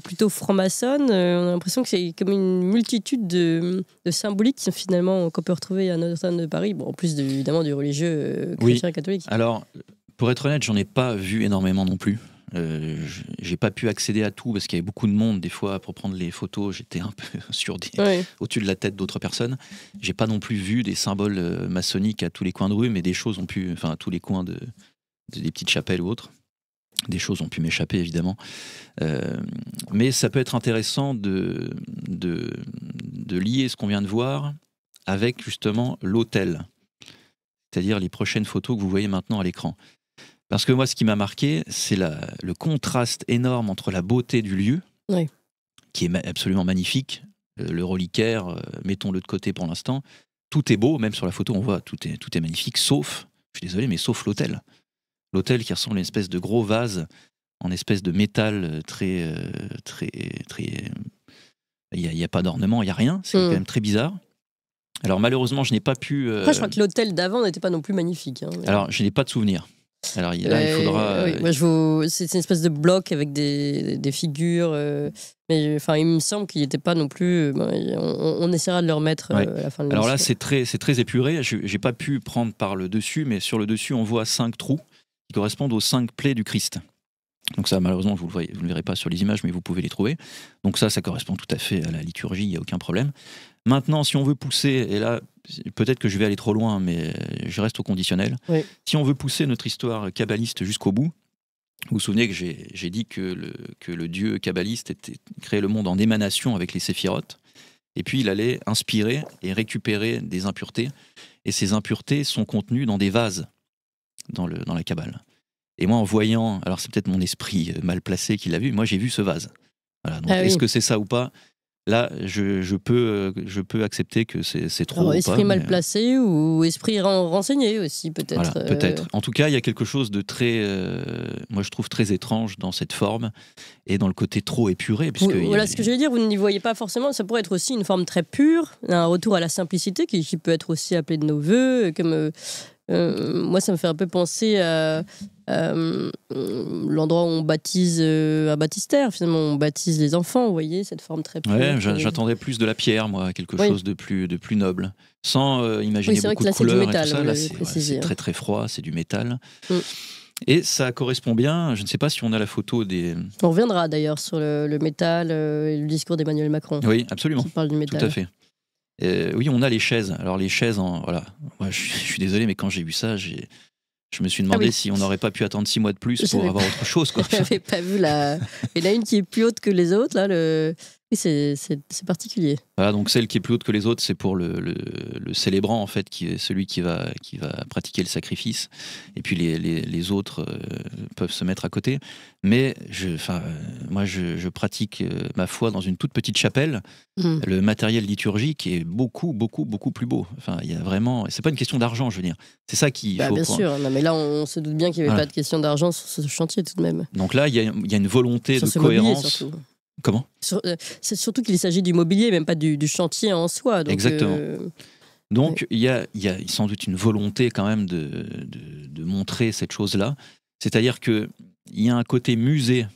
plutôt franc-maçonne, on a l'impression que c'est comme une multitude de symboliques finalement qu'on peut retrouver à Notre-Dame de Paris, en plus évidemment du religieux chrétien et catholique. Alors, pour être honnête, j'en ai pas vu énormément non plus. J'ai pas pu accéder à tout parce qu'il y avait beaucoup de monde. Des fois, pour prendre les photos, j'étais un peu au-dessus de la tête d'autres personnes. J'ai pas non plus vu des symboles maçonniques à tous les coins de rue, mais des choses ont pu, à tous les coins des petites chapelles ou autres. Des choses ont pu m'échapper, évidemment. Mais ça peut être intéressant de lier ce qu'on vient de voir avec, justement, l'autel. C'est-à-dire les prochaines photos que vous voyez maintenant à l'écran. Parce que moi, ce qui m'a marqué, c'est le contraste énorme entre la beauté du lieu, qui est absolument magnifique, le reliquaire, mettons-le de côté pour l'instant. Tout est beau, même sur la photo, on voit, tout est magnifique, sauf, je suis désolé, mais sauf l'autel. L'autel qui ressemble à une espèce de gros vase en espèce de métal très... Il n'y a pas d'ornement, il n'y a rien. C'est quand même très bizarre. Alors malheureusement, je n'ai pas pu... Après, je crois que l'autel d'avant n'était pas non plus magnifique. Hein, mais... Alors, je n'ai pas de souvenir. Alors là, il faudra... Oui. Moi, c'est une espèce de bloc avec des figures. Mais il me semble qu'il n'était pas non plus... on essaiera de le remettre à la fin de l'émission. Alors là, c'est très épuré. Je n'ai pas pu prendre par le dessus, mais sur le dessus, on voit 5 trous qui correspondent aux 5 plaies du Christ. Donc ça, malheureusement, vous ne le verrez pas sur les images, mais vous pouvez les trouver. Donc ça correspond tout à fait à la liturgie, il n'y a aucun problème. Maintenant, si on veut pousser, et là, peut-être que je vais aller trop loin, mais je reste au conditionnel. Oui. Si on veut pousser notre histoire kabbaliste jusqu'au bout, vous vous souvenez que j'ai dit que le dieu kabbaliste créait le monde en émanation avec les séphirotes, et puis il allait inspirer et récupérer des impuretés, et ces impuretés sont contenues dans des vases dans la Kabbale. Et moi, en voyant, alors c'est peut-être mon esprit mal placé qui l'a vu, moi j'ai vu ce vase. Voilà, donc est-ce que c'est ça ou pas ? Là, je peux accepter que c'est trop. Alors, esprit mal placé ou esprit renseigné aussi, peut-être. Voilà, peut-être. En tout cas, il y a quelque chose de très, moi je trouve très étrange dans cette forme et dans le côté trop épuré. Voilà ce que je veux dire, vous n'y voyez pas forcément. Ça pourrait être aussi une forme très pure, un retour à la simplicité qui peut être aussi appelé de nos voeux, comme. Moi, ça me fait un peu penser à l'endroit où on baptise un baptistère. Finalement, on baptise les enfants, vous voyez, cette forme très pure. Ouais, j'attendais plus de la pierre, moi, quelque chose de plus noble. Sans imaginer beaucoup de couleurs et tout ça. Là, c'est très très froid, c'est du métal. Et ça correspond bien, je ne sais pas si on a la photo des... On reviendra d'ailleurs sur le métal et le discours d'Emmanuel Macron. Oui, absolument. Qui parle du métal. Tout à fait. Oui, on a les chaises. Alors les chaises, voilà. Moi, je suis désolé, mais quand j'ai vu ça, Je me suis demandé oui. si on n'aurait pas pu attendre 6 mois de plus pour avoir autre chose, quoi. J'avais pas vu la. Il y en a une qui est plus haute que les autres, là. Oui, c'est particulier. Voilà, donc celle qui est plus haute que les autres, c'est pour le célébrant, en fait, qui est celui qui va pratiquer le sacrifice. Et puis les autres peuvent se mettre à côté. Mais moi, je pratique ma foi dans une toute petite chapelle. Le matériel liturgique est beaucoup, beaucoup, beaucoup plus beau. Enfin, il y a vraiment. C'est pas une question d'argent, je veux dire. C'est ça qu'il faut. Bien sûr. Non, mais là, on se doute bien qu'il n'y avait pas de question d'argent sur ce chantier, tout de même. Donc là, il y a une volonté sur de cohérence. Comment ? C'est surtout qu'il s'agit du mobilier, même pas du chantier en soi. Donc, exactement. Donc, il y a sans doute une volonté quand même de montrer cette chose-là. C'est-à-dire qu'il y a un côté musée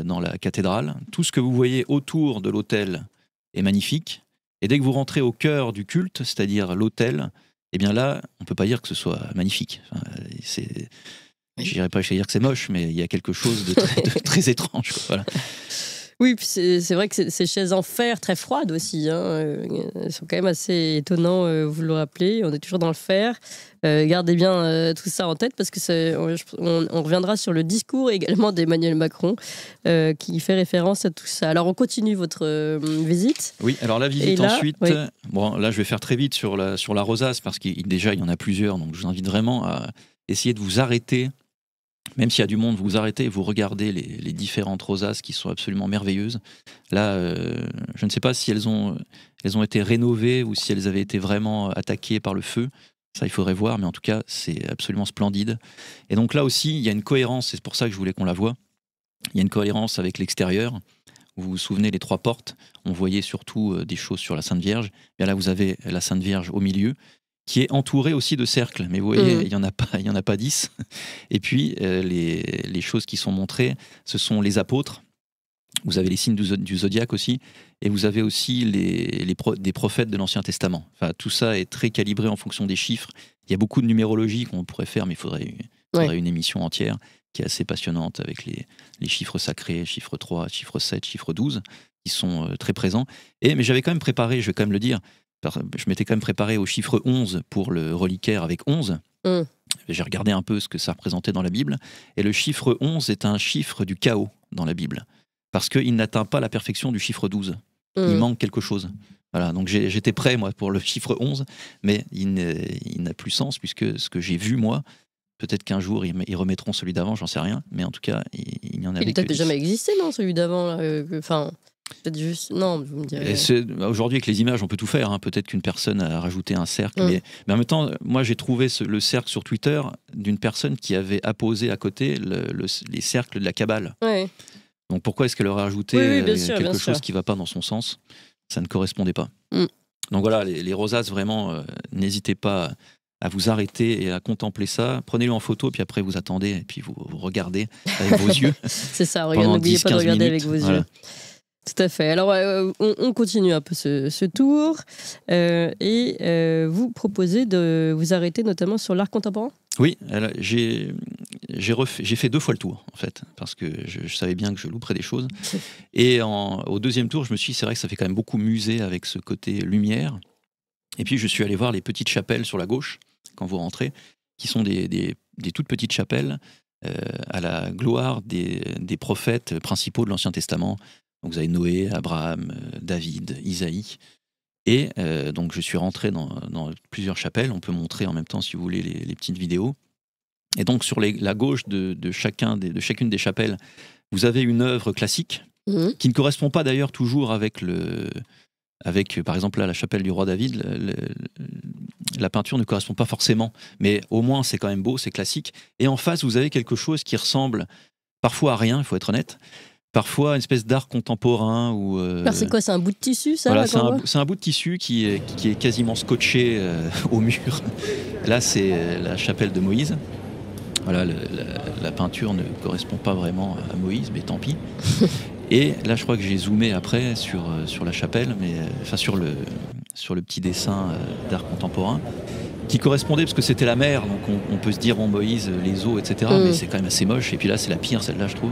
dans la cathédrale. Tout ce que vous voyez autour de l'autel est magnifique. Et dès que vous rentrez au cœur du culte, c'est-à-dire l'autel, eh bien là, on ne peut pas dire que ce soit magnifique. Enfin, je n'irais pas dire que c'est moche, mais il y a quelque chose de très étrange. Voilà. Oui, puis c'est vrai que ces chaises en fer très froides aussi, elles sont quand même assez étonnantes, vous le rappelez, on est toujours dans le fer. Gardez bien tout ça en tête parce que on reviendra sur le discours également d'Emmanuel Macron qui fait référence à tout ça. Alors on continue votre visite. Oui, alors la visite là, ensuite, oui. Bon là je vais faire très vite sur la rosace parce qu'il déjà il y en a plusieurs, donc je vous invite vraiment à essayer de vous arrêter. Même s'il y a du monde, vous arrêtez et vous regardez les différentes rosaces qui sont absolument merveilleuses. Là, je ne sais pas si elles ont été rénovées ou si elles avaient été vraiment attaquées par le feu. Ça, il faudrait voir, mais en tout cas, c'est absolument splendide. Et donc là aussi, il y a une cohérence, c'est pour ça que je voulais qu'on la voie. Il y a une cohérence avec l'extérieur. Vous vous souvenez, les 3 portes, on voyait surtout des choses sur la Sainte Vierge. Et là, vous avez la Sainte Vierge au milieu, qui est entouré aussi de cercles. Mais vous voyez, il y en a pas 10. Et puis, les choses qui sont montrées, ce sont les apôtres. Vous avez les signes du zodiaque aussi. Et vous avez aussi des prophètes de l'Ancien Testament. Enfin, tout ça est très calibré en fonction des chiffres. Il y a beaucoup de numérologie qu'on pourrait faire, mais il faudrait une émission entière qui est assez passionnante avec les chiffres sacrés, chiffre 3, chiffre 7, chiffre 12, qui sont très présents. Mais j'avais quand même préparé, je vais quand même le dire, je m'étais quand même préparé au chiffre 11 pour le reliquaire avec 11. J'ai regardé un peu ce que ça représentait dans la Bible. Et le chiffre 11 est un chiffre du chaos dans la Bible. Parce qu'il n'atteint pas la perfection du chiffre 12. Il manque quelque chose. Voilà, donc j'étais prêt, moi, pour le chiffre 11. Mais il n'a plus sens, puisque ce que j'ai vu, moi, peut-être qu'un jour, ils remettront celui d'avant, j'en sais rien. Mais en tout cas, il n'y en avait que 10. Il n'a peut-être jamais existé, non, celui d'avant enfin... Peut-être juste... Non, vous me direz... Aujourd'hui, avec les images, on peut tout faire. Peut-être qu'une personne a rajouté un cercle. Mais en même temps, moi, j'ai trouvé le cercle sur Twitter d'une personne qui avait apposé à côté les cercles de la Kabbale. Ouais. Donc pourquoi est-ce qu'elle aurait ajouté quelque chose qui ne va pas dans son sens ? Ça ne correspondait pas. Donc voilà, les rosaces, vraiment, n'hésitez pas à vous arrêter et à contempler ça. Prenez-le en photo, puis après vous attendez, et puis vous regardez avec vos yeux. C'est ça, n'oubliez pas de regarder avec vos yeux. Tout à fait. Alors, on continue un peu ce tour et vous proposez de vous arrêter notamment sur l'art contemporain ? Oui, j'ai fait 2 fois le tour, en fait, parce que je savais bien que je louperais des choses. Et au 2e tour, je me suis dit, c'est vrai que ça fait quand même beaucoup musée avec ce côté lumière. Et puis, je suis allé voir les petites chapelles sur la gauche, quand vous rentrez, qui sont des toutes petites chapelles à la gloire des prophètes principaux de l'Ancien Testament. Donc vous avez Noé, Abraham, David, Isaïe. Et donc je suis rentré dans plusieurs chapelles. On peut montrer en même temps, si vous voulez, les petites vidéos. Et donc sur la gauche de chacune des chapelles, vous avez une œuvre classique qui ne correspond pas d'ailleurs toujours avec par exemple là, la chapelle du roi David. La peinture ne correspond pas forcément, mais au moins c'est quand même beau, c'est classique. Et en face, vous avez quelque chose qui ressemble parfois à rien, il faut être honnête. Parfois, une espèce d'art contemporain. Alors c'est quoi, c'est un bout de tissu, ça? Voilà, c'est un bout de tissu qui est quasiment scotché au mur. Là, c'est la chapelle de Moïse. Voilà, la peinture ne correspond pas vraiment à Moïse, mais tant pis. Et là, je crois que j'ai zoomé après sur la chapelle, enfin sur le petit dessin d'art contemporain, qui correspondait, parce que c'était la mer, donc on peut se dire, bon, Moïse, les eaux, etc. Mais c'est quand même assez moche. Et puis là, c'est la pire, celle-là, je trouve.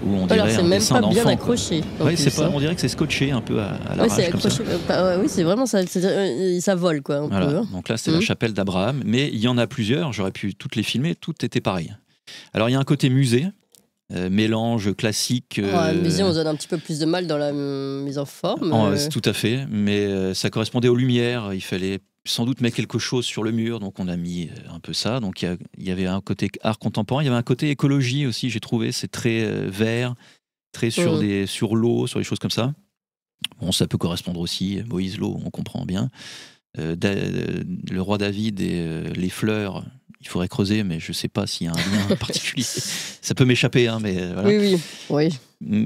où on Alors dirait c'est un même dessin pas d'enfant. bien quoi. accroché. en Ouais, plus, c'est pas, hein. on dirait que c'est scotché un peu à Ouais, l'arrache c'est comme ça. accroché. Oui, c'est vraiment ça. Ça vole quoi, un Voilà. peu. hein. Donc là, c'était la chapelle d'Abraham, mais il y en a plusieurs. J'aurais pu toutes les filmer, toutes étaient pareilles. Alors il y a un côté musée, mélange classique. Mais on se donne un petit peu plus de mal dans la mise en forme. Tout à fait, mais ça correspondait aux lumières. Il fallait sans doute mettre quelque chose sur le mur, donc on a mis un peu ça. Donc il y avait un côté art contemporain, il y avait un côté écologie aussi, j'ai trouvé. C'est très vert, très sur l'eau, sur les choses comme ça. Bon, ça peut correspondre aussi, Moïse, l'eau, on comprend bien. Le roi David et les fleurs, il faudrait creuser, mais je ne sais pas s'il y a un lien particulier. Ça peut m'échapper, hein, mais voilà. Oui.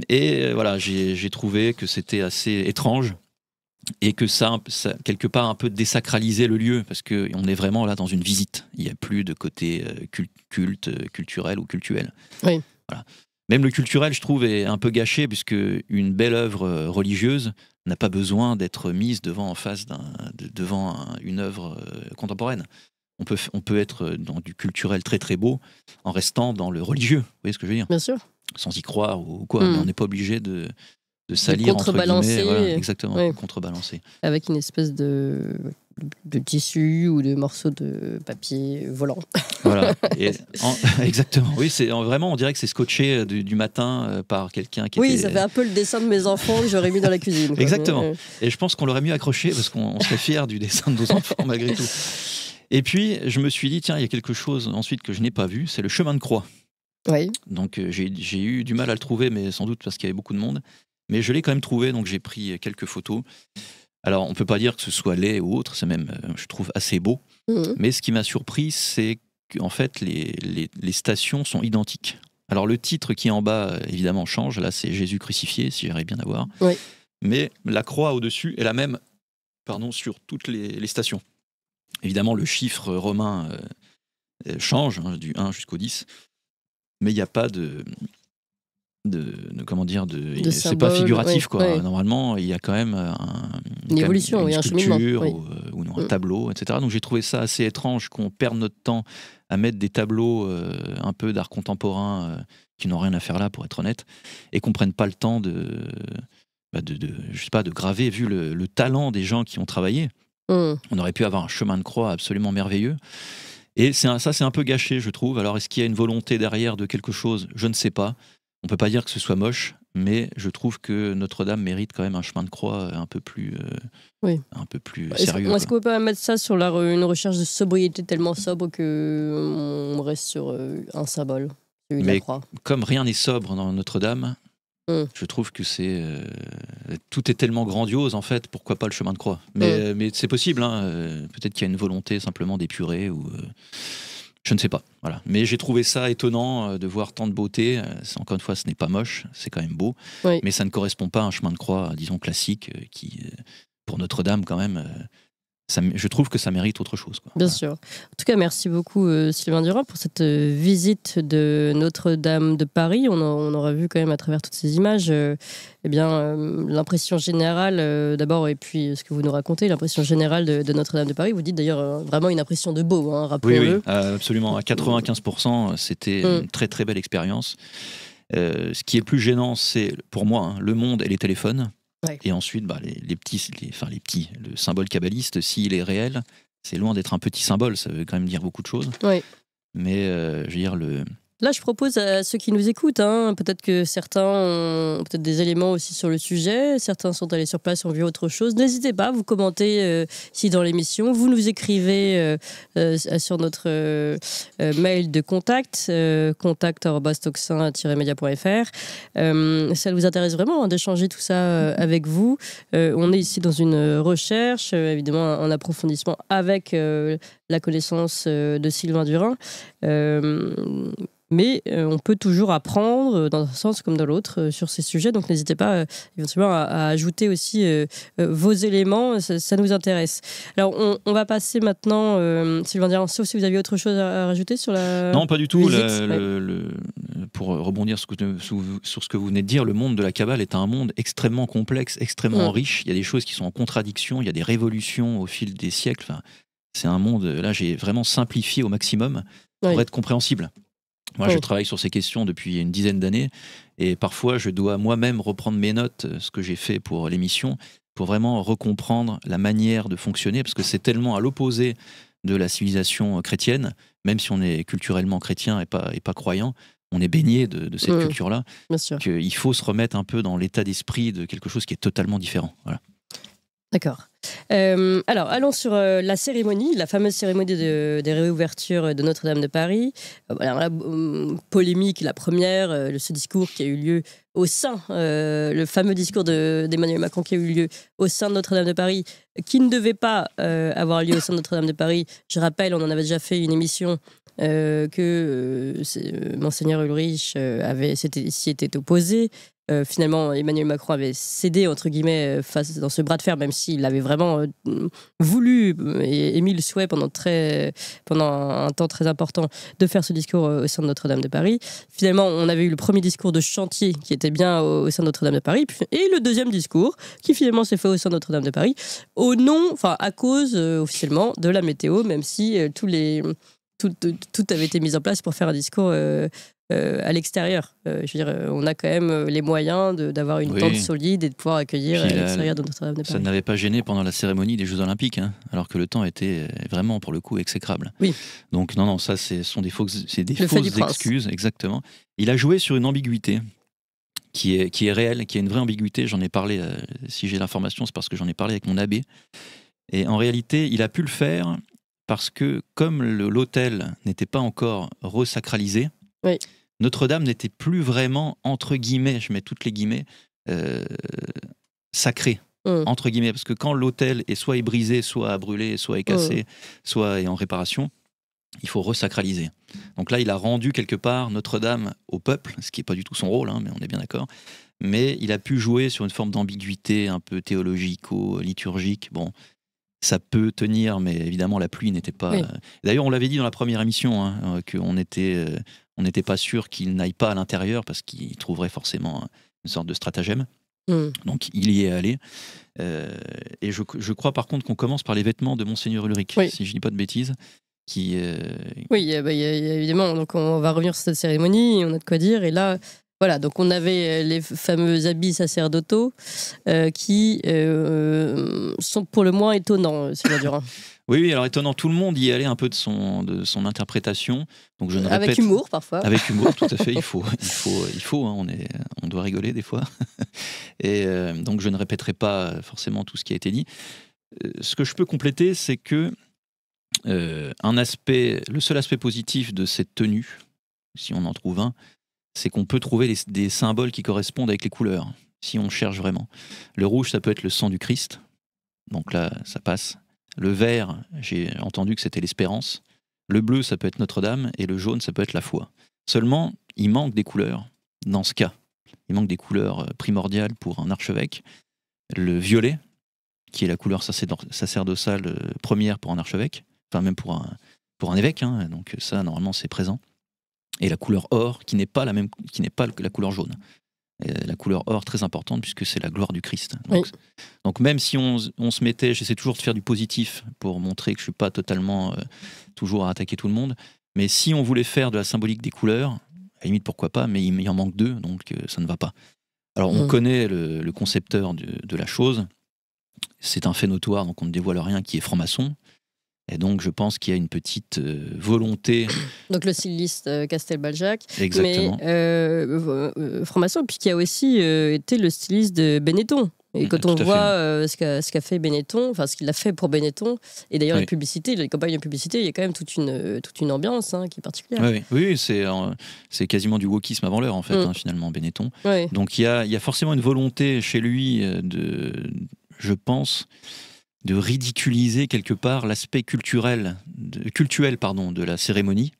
Et voilà, j'ai trouvé que c'était assez étrange et que ça, quelque part, un peu désacralisait le lieu, parce qu'on est vraiment là dans une visite. Il n'y a plus de côté culturel ou cultuel. Oui. Voilà. Même le culturel, je trouve, est un peu gâché, puisque une belle œuvre religieuse n'a pas besoin d'être mise devant une œuvre contemporaine. On peut être dans du culturel très très beau en restant dans le religieux. Vous voyez ce que je veux dire ? Bien sûr. Sans y croire ou quoi, mais on n'est pas obligé de salir, entre contrebalancer. guillemets. Voilà, exactement, contrebalancer. Avec une espèce de tissu ou de morceaux de papier volant. Voilà. Exactement. Oui, vraiment, on dirait que c'est scotché du matin par quelqu'un qui ça fait un peu le dessin de mes enfants que j'aurais mis dans la cuisine. Quoi. Exactement. Et je pense qu'on l'aurait mieux accroché parce qu'on serait fiers du dessin de nos enfants malgré tout. Et puis, je me suis dit, tiens, il y a quelque chose ensuite que je n'ai pas vu, c'est le chemin de croix. Oui. Donc, j'ai eu du mal à le trouver, mais sans doute parce qu'il y avait beaucoup de monde. Mais je l'ai quand même trouvé, donc j'ai pris quelques photos. Alors, on ne peut pas dire que ce soit laid ou autre, c'est même, je trouve, assez beau. Mais ce qui m'a surpris, c'est qu'en fait, les stations sont identiques. Alors, le titre qui est en bas, évidemment, change. Là, c'est Jésus crucifié, si j'arrive bien à voir. Oui. Mais la croix au-dessus est la même sur toutes les stations. Évidemment, le chiffre romain change, du 1 jusqu'au 10. Mais il n'y a pas c'est pas figuratif quoi. Ouais. Normalement il y a quand même une évolution, une un sculpture cheminement, ou un tableau, etc. Donc j'ai trouvé ça assez étrange qu'on perde notre temps à mettre des tableaux un peu d'art contemporain qui n'ont rien à faire là, pour être honnête, et qu'on prenne pas le temps de graver, vu le talent des gens qui ont travaillé. On aurait pu avoir un chemin de croix absolument merveilleux. Et ça, c'est un peu gâché, je trouve. Alors, est-ce qu'il y a une volonté derrière de quelque chose ? Je ne sais pas. On ne peut pas dire que ce soit moche, mais je trouve que Notre-Dame mérite quand même un chemin de croix un peu plus sérieux. Est-ce qu'on peut pas mettre ça sur une recherche de sobriété tellement sobre qu'on reste sur un symbole, celui de la croix ? Comme rien n'est sobre dans Notre-Dame, je trouve que tout est tellement grandiose, en fait, pourquoi pas le chemin de croix ? Mais c'est possible, hein, peut-être qu'il y a une volonté simplement d'épurer, ou je ne sais pas. Voilà. Mais j'ai trouvé ça étonnant de voir tant de beauté. Encore une fois, ce n'est pas moche, c'est quand même beau, mais ça ne correspond pas à un chemin de croix, disons, classique, qui, pour Notre-Dame, quand même... je trouve que ça mérite autre chose, quoi. Bien sûr. En tout cas, merci beaucoup Sylvain Durand pour cette visite de Notre-Dame de Paris. On aura vu quand même à travers toutes ces images l'impression générale d'abord, et puis ce que vous nous racontez, l'impression générale de Notre-Dame de Paris. Vous dites d'ailleurs vraiment une impression de beau, hein, rappelons-le. Oui, absolument. À 95%, c'était une très très belle expérience. Ce qui est le plus gênant, c'est pour moi le monde et les téléphones. Ouais. Et ensuite, le symbole kabbaliste, s'il est réel, c'est loin d'être un petit symbole, ça veut quand même dire beaucoup de choses. Ouais. Mais je veux dire, Là, je propose à ceux qui nous écoutent, peut-être que certains ont peut-être des éléments aussi sur le sujet, certains sont allés sur place, ont vu autre chose. N'hésitez pas, vous commentez ici dans l'émission, vous nous écrivez sur notre mail de contact, contact@toxin-media.fr. Ça nous intéresse vraiment d'échanger tout ça avec vous. On est ici dans une recherche, évidemment un approfondissement avec la connaissance de Sylvain Durand. Mais on peut toujours apprendre dans un sens comme dans l'autre sur ces sujets. Donc n'hésitez pas éventuellement à ajouter aussi vos éléments, ça nous intéresse. Alors on va passer maintenant, Sylvain Durand, sauf si vous aviez autre chose à rajouter sur la Non, pas du tout. visite. Pour rebondir sur ce que vous venez de dire, le monde de la Kabbale est un monde extrêmement complexe, extrêmement riche. Il y a des choses qui sont en contradiction, il y a des révolutions au fil des siècles. Enfin, c'est un monde, là j'ai vraiment simplifié au maximum pour être compréhensible. Moi, je travaille sur ces questions depuis une dizaine d'années et parfois, je dois moi-même reprendre mes notes, ce que j'ai fait pour l'émission, pour vraiment recomprendre la manière de fonctionner, parce que c'est tellement à l'opposé de la civilisation chrétienne, même si on est culturellement chrétien et pas croyant, on est baigné de cette culture-là, qu'il faut se remettre un peu dans l'état d'esprit de quelque chose qui est totalement différent. Voilà. D'accord. Alors, allons sur la cérémonie, la fameuse cérémonie des réouvertures de Notre-Dame de Paris. Alors, la polémique, la première, ce discours qui a eu lieu au sein, le fameux discours d'Emmanuel Macron qui a eu lieu au sein de Notre-Dame de Paris, qui ne devait pas avoir lieu au sein de Notre-Dame de Paris. Je rappelle, on en avait déjà fait une émission que Monseigneur Ulrich s'y était opposé. Finalement, Emmanuel Macron avait cédé, entre guillemets, dans ce bras de fer, même s'il avait vraiment voulu et émis le souhait pendant un temps très important de faire ce discours au sein de Notre-Dame de Paris. Finalement, on avait eu le premier discours de chantier qui était bien au sein de Notre-Dame de Paris, et le deuxième discours qui finalement s'est fait au sein de Notre-Dame de Paris, à cause officiellement de la météo, même si tout avait été mis en place pour faire un discours à l'extérieur. Je veux dire, on a quand même les moyens d'avoir une tente solide et de pouvoir accueillir à l'extérieur de Notre-Dame de Paris. Ça n'avait pas gêné pendant la cérémonie des Jeux Olympiques, hein, alors que le temps était vraiment, pour le coup, exécrable. Oui. Donc non, ça, ce sont des fausses excuses, exactement. Il a joué sur une ambiguïté qui est réelle, qui est une vraie ambiguïté. J'en ai parlé, si j'ai l'information, c'est parce que j'en ai parlé avec mon abbé. Et en réalité, il a pu le faire parce que, comme l'autel n'était pas encore resacralisé, Notre-Dame n'était plus vraiment, entre guillemets, je mets toutes les guillemets, sacré, entre guillemets, parce que quand l'autel est brisé, soit brûlé, soit est cassé, soit est en réparation, il faut resacraliser. Donc là, il a rendu quelque part Notre-Dame au peuple, ce qui n'est pas du tout son rôle, hein, mais on est bien d'accord. Mais il a pu jouer sur une forme d'ambiguïté un peu théologico-liturgique. Bon, ça peut tenir, mais évidemment, la pluie n'était pas... D'ailleurs, on l'avait dit dans la première émission, hein, qu'on on n'était pas sûr qu'il n'aille pas à l'intérieur parce qu'il trouverait forcément une sorte de stratagème. Donc, il y est allé. Et je crois par contre qu'on commence par les vêtements de Monseigneur Ulrich, si je ne dis pas de bêtises. Oui, il y a évidemment. Donc, on va revenir sur cette cérémonie, on a de quoi dire. Et là, voilà, donc on avait les fameux habits sacerdotaux qui sont pour le moins étonnants, c'est dur. Hein. Oui, alors étonnant, tout le monde y allait un peu de son interprétation. Donc je ne répète, avec humour parfois. Avec humour, tout à fait, il faut hein, on doit rigoler des fois. Et donc je ne répéterai pas forcément tout ce qui a été dit. Ce que je peux compléter, c'est que le seul aspect positif de cette tenue, si on en trouve un, c'est qu'on peut trouver des symboles qui correspondent avec les couleurs, si on cherche vraiment. Le rouge, ça peut être le sang du Christ, donc là, ça passe. Le vert, j'ai entendu que c'était l'espérance. Le bleu, ça peut être Notre-Dame, et le jaune, ça peut être la foi. Seulement, il manque des couleurs, dans ce cas. Il manque des couleurs primordiales pour un archevêque. Le violet, qui est la couleur sacerdotale première pour un archevêque, enfin même pour un évêque, hein, donc ça, normalement, c'est présent. Et la couleur or, qui n'est pas la couleur jaune. Et la couleur or, très importante, puisque c'est la gloire du Christ. Donc même si on se mettait, j'essaie toujours de faire du positif pour montrer que je ne suis pas totalement toujours à attaquer tout le monde, mais si on voulait faire de la symbolique des couleurs, à la limite pourquoi pas, mais il en manque deux, donc ça ne va pas. Alors on connaît le concepteur de la chose, c'est un fait notoire, donc on ne dévoile rien, qui est franc-maçon. Et donc, je pense qu'il y a une petite volonté. Donc, le styliste Castelbaljac. Exactement. Mais franc-maçon, puis qui a aussi été le styliste de Benetton. Et quand on voit ce qu'a fait Benetton, enfin ce qu'il a fait pour Benetton, et d'ailleurs les publicités, les campagnes de publicité, il y a quand même toute une ambiance qui est particulière. Oui, c'est quasiment du wokisme avant l'heure, en fait, finalement, Benetton. Donc, il y a forcément une volonté chez lui je pense, de ridiculiser quelque part l'aspect cultuel de la cérémonie.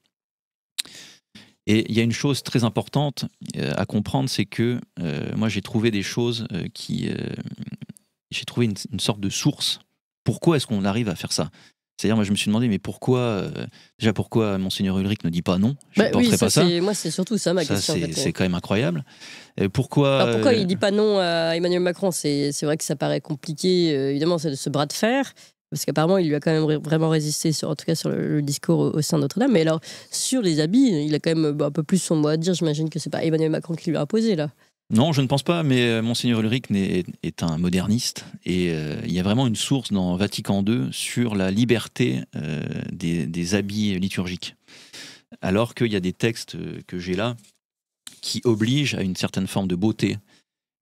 Et il y a une chose très importante à comprendre, c'est que moi j'ai trouvé des choses j'ai trouvé une sorte de source. Pourquoi est-ce qu'on arrive à faire ça ? C'est-à-dire, moi je me suis demandé, mais pourquoi Monseigneur Ulrich ne dit pas non ? Je ne porterai pas ça. Moi c'est surtout ça ma question. C'est quand même incroyable. Pourquoi il ne dit pas non à Emmanuel Macron ? C'est vrai que ça paraît compliqué, évidemment, c'est de ce bras de fer. Parce qu'apparemment, il lui a quand même vraiment résisté, en tout cas sur le discours au sein de Notre-Dame. Mais alors, sur les habits, il a quand même un peu plus son mot à dire. J'imagine que c'est pas Emmanuel Macron qui lui a imposé, là. Non, je ne pense pas, mais Monseigneur Ulrich est un moderniste et il y a vraiment une source dans Vatican II sur la liberté des habits liturgiques. Alors qu'il y a des textes que j'ai là qui obligent à une certaine forme de beauté.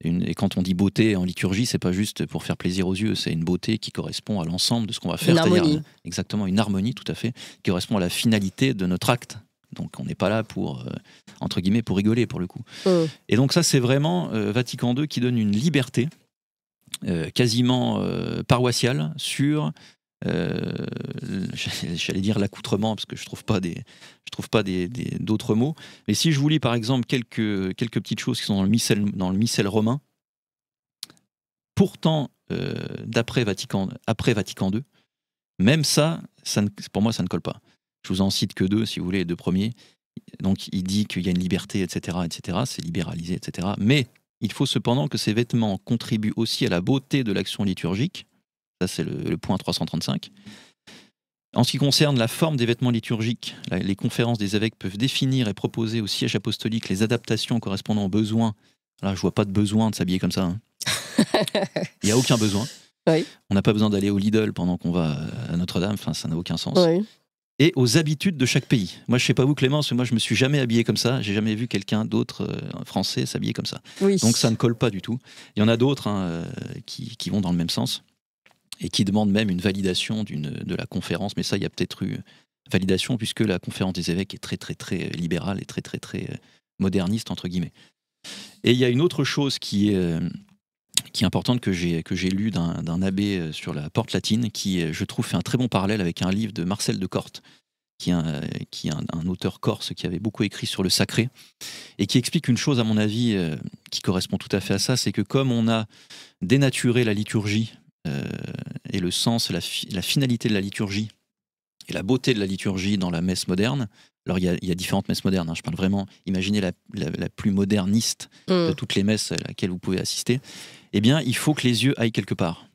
Et quand on dit beauté en liturgie, c'est pas juste pour faire plaisir aux yeux, c'est une beauté qui correspond à l'ensemble de ce qu'on va faire. Une harmonie. Exactement, une harmonie, tout à fait, qui correspond à la finalité de notre acte. Donc on n'est pas là pour, entre guillemets, pour rigoler, pour le coup. Et donc ça, c'est vraiment Vatican II qui donne une liberté quasiment paroissiale sur, j'allais dire l'accoutrement, parce que je trouve pas d'autres mots. Mais si je vous lis par exemple quelques petites choses qui sont dans le missel romain, pourtant, après Vatican II, même ça pour moi, ça ne colle pas. Je vous en cite que 2, si vous voulez, les 2 premiers. Donc, il dit qu'il y a une liberté, etc., c'est libéralisé, etc. Mais il faut cependant que ces vêtements contribuent aussi à la beauté de l'action liturgique. Ça, c'est le point 335. En ce qui concerne la forme des vêtements liturgiques, les conférences des évêques peuvent définir et proposer au siège apostolique les adaptations correspondant aux besoins. Là, je vois pas de besoin de s'habiller comme ça. Il n'y a aucun besoin. Oui. On n'a pas besoin d'aller au Lidl pendant qu'on va à Notre-Dame. Enfin, ça n'a aucun sens. Oui. Et aux habitudes de chaque pays. Moi, je sais pas vous, Clémence, mais moi, je me suis jamais habillé comme ça. J'ai jamais vu quelqu'un d'autre français s'habiller comme ça. Oui. Donc, ça ne colle pas du tout. Il y en a d'autres qui vont dans le même sens et qui demandent même une validation de la conférence. Mais ça, il y a peut-être eu validation puisque la conférence des évêques est très, très, très libérale et très, très, très moderniste, entre guillemets. Et il y a une autre chose qui est importante que j'ai lu d'un abbé sur la Porte latine qui, je trouve, fait un très bon parallèle avec un livre de Marcel de Corte, qui est un auteur corse qui avait beaucoup écrit sur le sacré et qui explique une chose, à mon avis, qui correspond tout à fait à ça, c'est que comme on a dénaturé la liturgie et le sens, la finalité de la liturgie et la beauté de la liturgie dans la messe moderne. Alors, il y a différentes messes modernes. Je parle vraiment, imaginez la plus moderniste de toutes les messes à laquelle vous pouvez assister. Eh bien, il faut que les yeux aillent quelque part.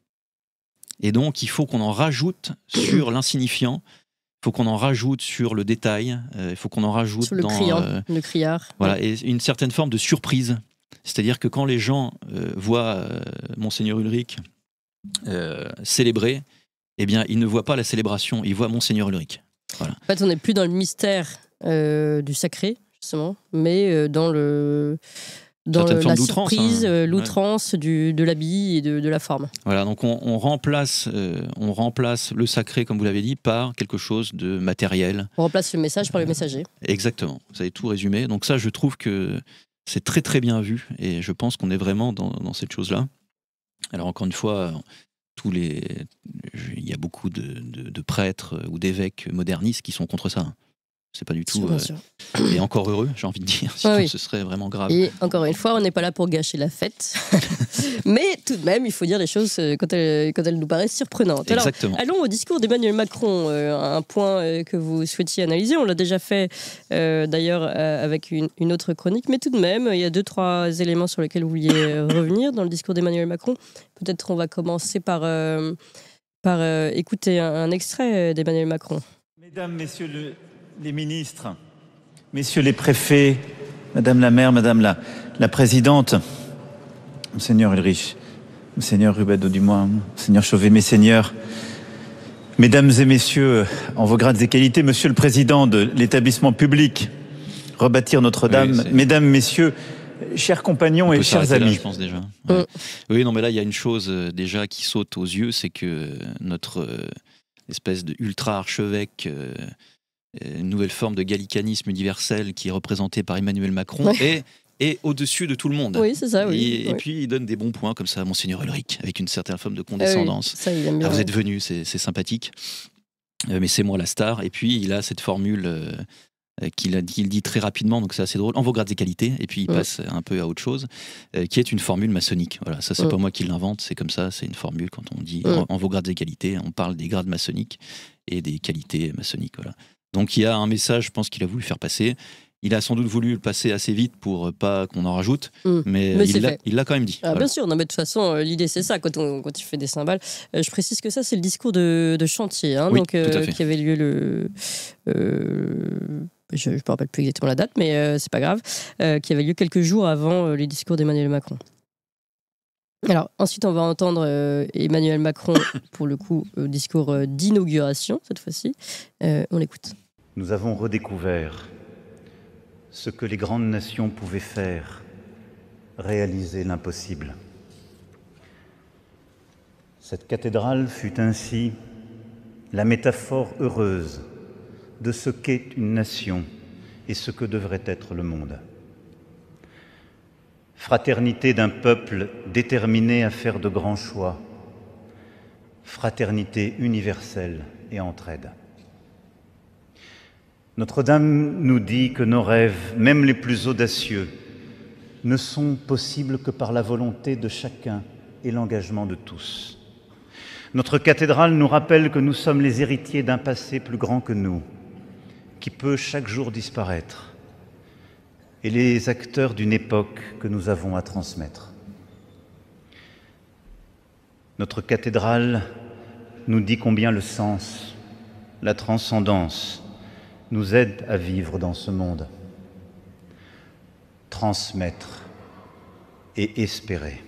Et donc, il faut qu'on en rajoute sur l'insignifiant, il faut qu'on en rajoute sur le détail, il faut qu'on en rajoute sur le le criard. Voilà, et une certaine forme de surprise. C'est-à-dire que quand les gens voient Monseigneur Ulrich célébrer, eh bien, ils ne voient pas la célébration, ils voient Monseigneur Ulrich. Voilà. En fait, on n'est plus dans le mystère du sacré, justement, mais dans la surprise, l'outrance de l'habit et de la forme. Voilà, donc on remplace le sacré, comme vous l'avez dit, par quelque chose de matériel. On remplace le message par le messager. Exactement, vous avez tout résumé. Donc ça, je trouve que c'est très très bien vu et je pense qu'on est vraiment dans cette chose-là. Alors encore une fois, il y a beaucoup de prêtres ou d'évêques modernistes qui sont contre ça. C'est pas du tout. Et encore heureux, j'ai envie de dire. Sinon, ce serait vraiment grave. Et encore une fois, on n'est pas là pour gâcher la fête. Mais tout de même, il faut dire les choses quand elles nous paraissent surprenantes. Exactement. Alors, allons au discours d'Emmanuel Macron. Un point que vous souhaitiez analyser. On l'a déjà fait d'ailleurs avec une autre chronique. Mais tout de même, il y a 2-3 éléments sur lesquels vous vouliez revenir dans le discours d'Emmanuel Macron. Peut-être on va commencer par écouter un extrait d'Emmanuel Macron. Mesdames, Messieurs les ministres, Messieurs les préfets, Madame la maire, Madame la présidente, Monseigneur Ulrich, Monseigneur Rubado-Dumois, Monseigneur Chauvet, mes seigneurs, Mesdames et Messieurs, en vos grades et qualités, Monsieur le Président de l'établissement public Rebâtir Notre-Dame, Mesdames, Messieurs, chers compagnons et chers amis. Là, je pense déjà. Ouais. Oui, non, mais là, il y a une chose déjà qui saute aux yeux, c'est que notre espèce de ultra-archevêque, une nouvelle forme de gallicanisme universel qui est représentée par Emmanuel Macron est au-dessus de tout le monde. Oui, c'est ça, oui. Et puis, il donne des bons points comme ça à Monseigneur Ulrich, avec une certaine forme de condescendance. Ça, il aime bien. Vous êtes venu, c'est sympathique. Mais c'est moi la star. Et puis, il a cette formule qu'il dit très rapidement, donc c'est assez drôle, en vos grades et qualités, et puis il passe un peu à autre chose, qui est une formule maçonnique. Voilà, ça c'est pas moi qui l'invente, c'est comme ça, c'est une formule quand on dit en vos grades et qualités, on parle des grades maçonniques et des qualités maçonniques. Voilà. Donc il y a un message, je pense qu'il a voulu faire passer. Il a sans doute voulu le passer assez vite pour pas qu'on en rajoute, mais il l'a quand même dit. Ah, voilà. Bien sûr, non, mais de toute façon, l'idée c'est ça quand il fait des cymbales. Je précise que ça, c'est le discours de chantier, oui, donc, qui avait lieu je ne me rappelle plus exactement la date, mais c'est pas grave, qui avait lieu quelques jours avant les discours d'Emmanuel Macron. Alors, ensuite, on va entendre Emmanuel Macron, pour le coup, au discours d'inauguration, cette fois-ci. On l'écoute. Nous avons redécouvert ce que les grandes nations pouvaient faire, réaliser l'impossible. Cette cathédrale fut ainsi la métaphore heureuse de ce qu'est une nation et ce que devrait être le monde. Fraternité d'un peuple déterminé à faire de grands choix, fraternité universelle et entraide. Notre-Dame nous dit que nos rêves, même les plus audacieux, ne sont possibles que par la volonté de chacun et l'engagement de tous. Notre cathédrale nous rappelle que nous sommes les héritiers d'un passé plus grand que nous, qui peut chaque jour disparaître, et les acteurs d'une époque que nous avons à transmettre. Notre cathédrale nous dit combien le sens, la transcendance, nous aide à vivre dans ce monde. Transmettre et espérer.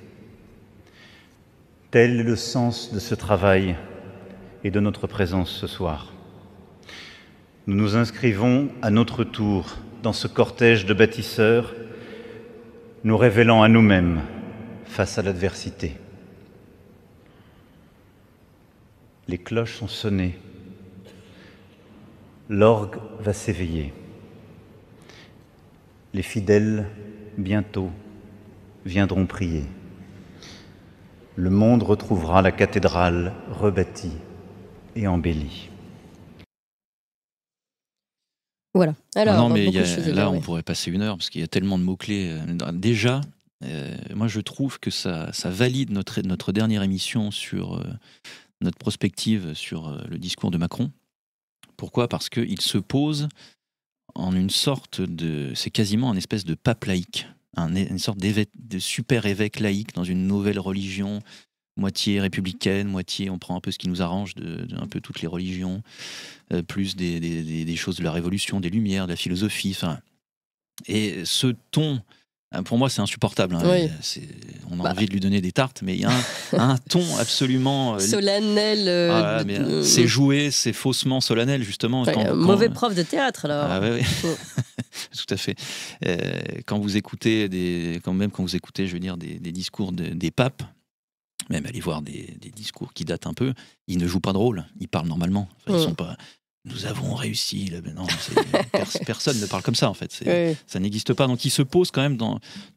Tel est le sens de ce travail et de notre présence ce soir. Nous nous inscrivons à notre tour dans ce cortège de bâtisseurs, nous révélant à nous-mêmes face à l'adversité. Les cloches sont sonnées. L'orgue va s'éveiller. Les fidèles, bientôt, viendront prier. Le monde retrouvera la cathédrale rebâtie et embellie. Voilà. Alors, non, mais on pourrait passer 1 heure parce qu'il y a tellement de mots-clés. Déjà, moi je trouve que ça valide notre dernière émission sur notre prospective sur le discours de Macron. Pourquoi ? Parce qu'il se pose en une sorte de... C'est quasiment une espèce de pape laïque, une sorte de super évêque laïque dans une nouvelle religion, moitié républicaine, moitié on prend un peu ce qui nous arrange de un peu toutes les religions, plus des choses de la Révolution, des Lumières, de la philosophie. Enfin, et ce ton... Pour moi, c'est insupportable. Oui. On a envie de lui donner des tartes, mais il y a un ton absolument solennel. C'est joué, c'est faussement solennel, justement. Mauvais prof de théâtre, alors. Ah, ouais. Tout à fait. Quand vous écoutez je veux dire, des discours des papes, même aller voir des discours qui datent un peu, ils ne jouent pas de rôle, ils parlent normalement. Enfin, ils sont pas... Nous avons réussi. Non, personne ne parle comme ça, en fait. Ça n'existe pas. Donc, il se pose quand même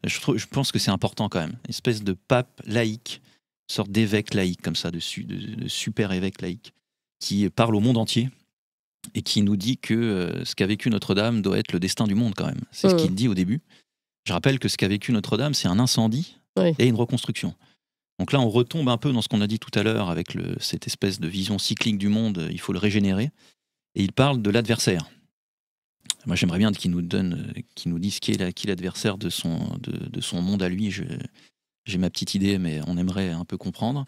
je pense que c'est important, quand même. Une espèce de pape laïque, une sorte d'évêque laïque, comme ça, de super évêque laïque, qui parle au monde entier et qui nous dit que ce qu'a vécu Notre-Dame doit être le destin du monde, quand même. C'est ce qu'il dit au début. Je rappelle que ce qu'a vécu Notre-Dame, c'est un incendie et une reconstruction. Donc là, on retombe un peu dans ce qu'on a dit tout à l'heure avec cette espèce de vision cyclique du monde. Il faut le régénérer. Et il parle de l'adversaire. Moi, j'aimerais bien qu'il nous dise qui est l'adversaire de son monde à lui. J'ai ma petite idée, mais on aimerait un peu comprendre.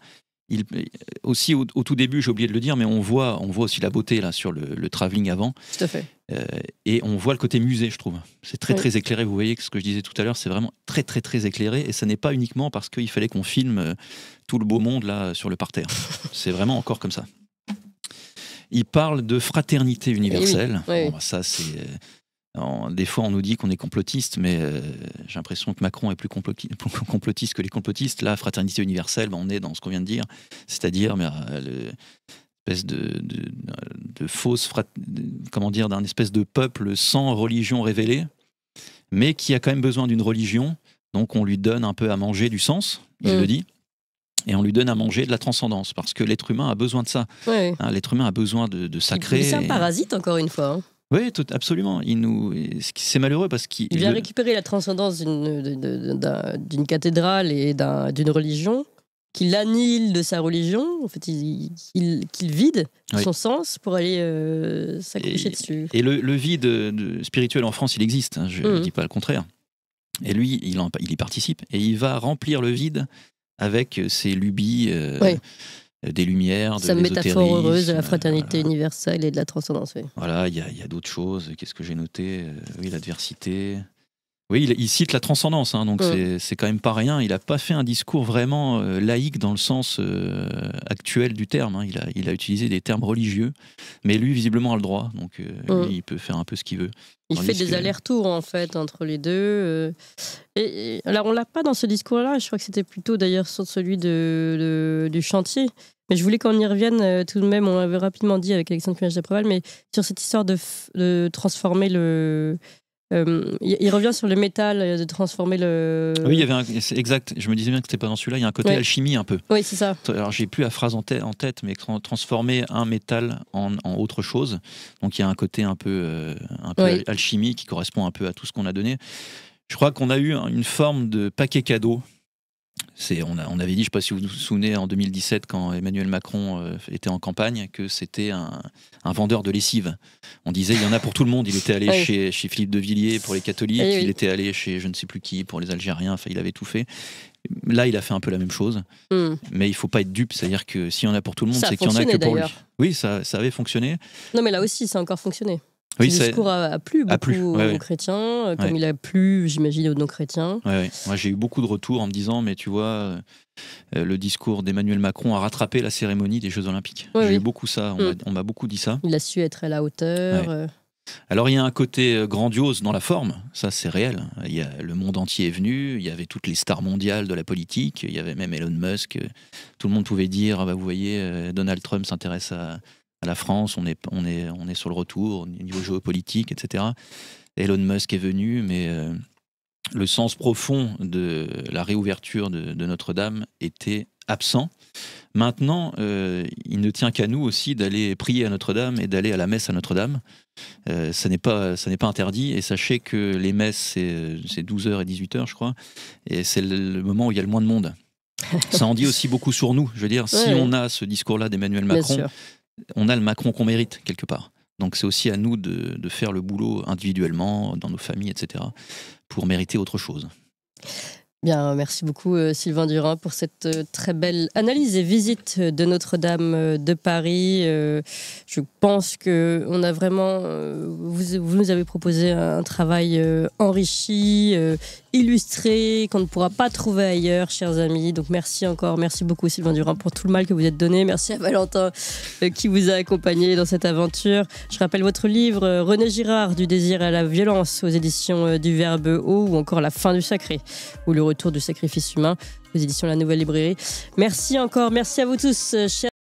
Aussi, au tout début, j'ai oublié de le dire, mais on voit aussi la beauté là sur le travelling avant. Tout à fait. Et on voit le côté musée, je trouve. C'est très, très éclairé. Vous voyez que ce que je disais tout à l'heure, c'est vraiment très, très, très éclairé. Et ce n'est pas uniquement parce qu'il fallait qu'on filme tout le beau monde là sur le parterre. C'est vraiment encore comme ça. Il parle de fraternité universelle. Oui. Bon, ça, c'est... des fois, on nous dit qu'on est complotiste, mais j'ai l'impression que Macron est plus complotiste que les complotistes. Là, fraternité universelle, on est dans ce qu'on vient de dire, c'est-à-dire l'espèce de fausse... d'un espèce de peuple sans religion révélée, mais qui a quand même besoin d'une religion. Donc, on lui donne un peu à manger du sens, il le dit. Et on lui donne à manger de la transcendance, parce que l'être humain a besoin de ça. L'être humain a besoin de sacré. C'est un parasite, encore une fois. Oui, absolument. C'est malheureux parce qu'il vient récupérer la transcendance d'une cathédrale et d'une religion, qu'il annihile de sa religion, en fait, qu'il vide son sens pour aller s'accrocher dessus. Et le vide spirituel en France, il existe, hein, je ne dis pas le contraire. Et lui, il y participe, et il va remplir le vide avec ses lubies, des lumières, de sa l'ésotérisme. métaphore heureuse de la fraternité universelle et de la transcendance. Oui. Voilà, il y a d'autres choses. Qu'est-ce que j'ai noté ? Oui, l'adversité. Oui, il cite la transcendance, hein, donc c'est quand même pas rien. Il n'a pas fait un discours vraiment laïque dans le sens actuel du terme. Hein. Il a utilisé des termes religieux, mais lui, visiblement, a le droit. Donc, lui, il peut faire un peu ce qu'il veut. Il fait des allers-retours, en fait, entre les deux. Et alors, on l'a pas dans ce discours-là. Je crois que c'était plutôt, d'ailleurs, sur celui du chantier. Mais je voulais qu'on y revienne tout de même. On l'avait rapidement dit avec Alexandre Pugnage-de-Préval, mais sur cette histoire de transformer le... il revient sur le métal, de transformer le... Oui, il y avait c'est exact. Je me disais bien que c'était pas dans celui-là. Il y a un côté alchimie un peu. Oui, c'est ça. Alors, j'ai plus la phrase en tête, mais transformer un métal en autre chose. Donc, il y a un côté un peu alchimie qui correspond un peu à tout ce qu'on a donné. Je crois qu'on a eu une forme de paquet cadeau. On avait dit, je ne sais pas si vous vous souvenez, en 2017, quand Emmanuel Macron était en campagne, que c'était un vendeur de lessive. On disait, il y en a pour tout le monde. Il était allé chez Philippe de Villiers pour les catholiques, il était allé chez je ne sais plus qui pour les Algériens, enfin, il avait tout fait. Là, il a fait un peu la même chose, mais il ne faut pas être dupe, c'est-à-dire que s'il y en a pour tout le monde, c'est qu'il y en a que pour lui. Oui, ça avait fonctionné. Non, mais là aussi, ça a encore fonctionné. Oui, ce discours a plu beaucoup aux chrétiens, comme il a plu, j'imagine, aux non-chrétiens. Moi, j'ai eu beaucoup de retours en me disant, mais tu vois, le discours d'Emmanuel Macron a rattrapé la cérémonie des Jeux Olympiques. J'ai eu beaucoup ça, on m'a beaucoup dit ça. Il a su être à la hauteur. Alors, il y a un côté grandiose dans la forme, ça c'est réel. Le monde entier est venu, il y avait toutes les stars mondiales de la politique, il y avait même Elon Musk. Tout le monde pouvait dire, vous voyez, Donald Trump s'intéresse à la France, on est sur le retour au niveau géopolitique, etc. Elon Musk est venu, mais le sens profond de la réouverture de Notre-Dame était absent. Maintenant, il ne tient qu'à nous aussi d'aller prier à Notre-Dame et d'aller à la messe à Notre-Dame. Ça n'est pas interdit, et sachez que les messes, c'est 12h et 18h, je crois, et c'est le moment où il y a le moins de monde. Ça en dit aussi beaucoup sur nous. Je veux dire, si on a ce discours-là d'Emmanuel Macron, on a le Macron qu'on mérite quelque part. Donc c'est aussi à nous de faire le boulot individuellement, dans nos familles, etc., pour mériter autre chose. Bien, merci beaucoup Sylvain Durin pour cette très belle analyse et visite de Notre-Dame de Paris. Je pense que on a vraiment, vous nous avez proposé un travail enrichi, illustré, qu'on ne pourra pas trouver ailleurs, chers amis. Donc merci encore, merci beaucoup Sylvain Durin pour tout le mal que vous êtes donné. Merci à Valentin qui vous a accompagné dans cette aventure. Je rappelle votre livre René Girard, Du désir à la violence, aux éditions du Verbe Haut, ou encore La fin du sacré, ou le retour du sacrifice humain, aux éditions La Nouvelle Librairie. Merci encore, merci à vous tous, chers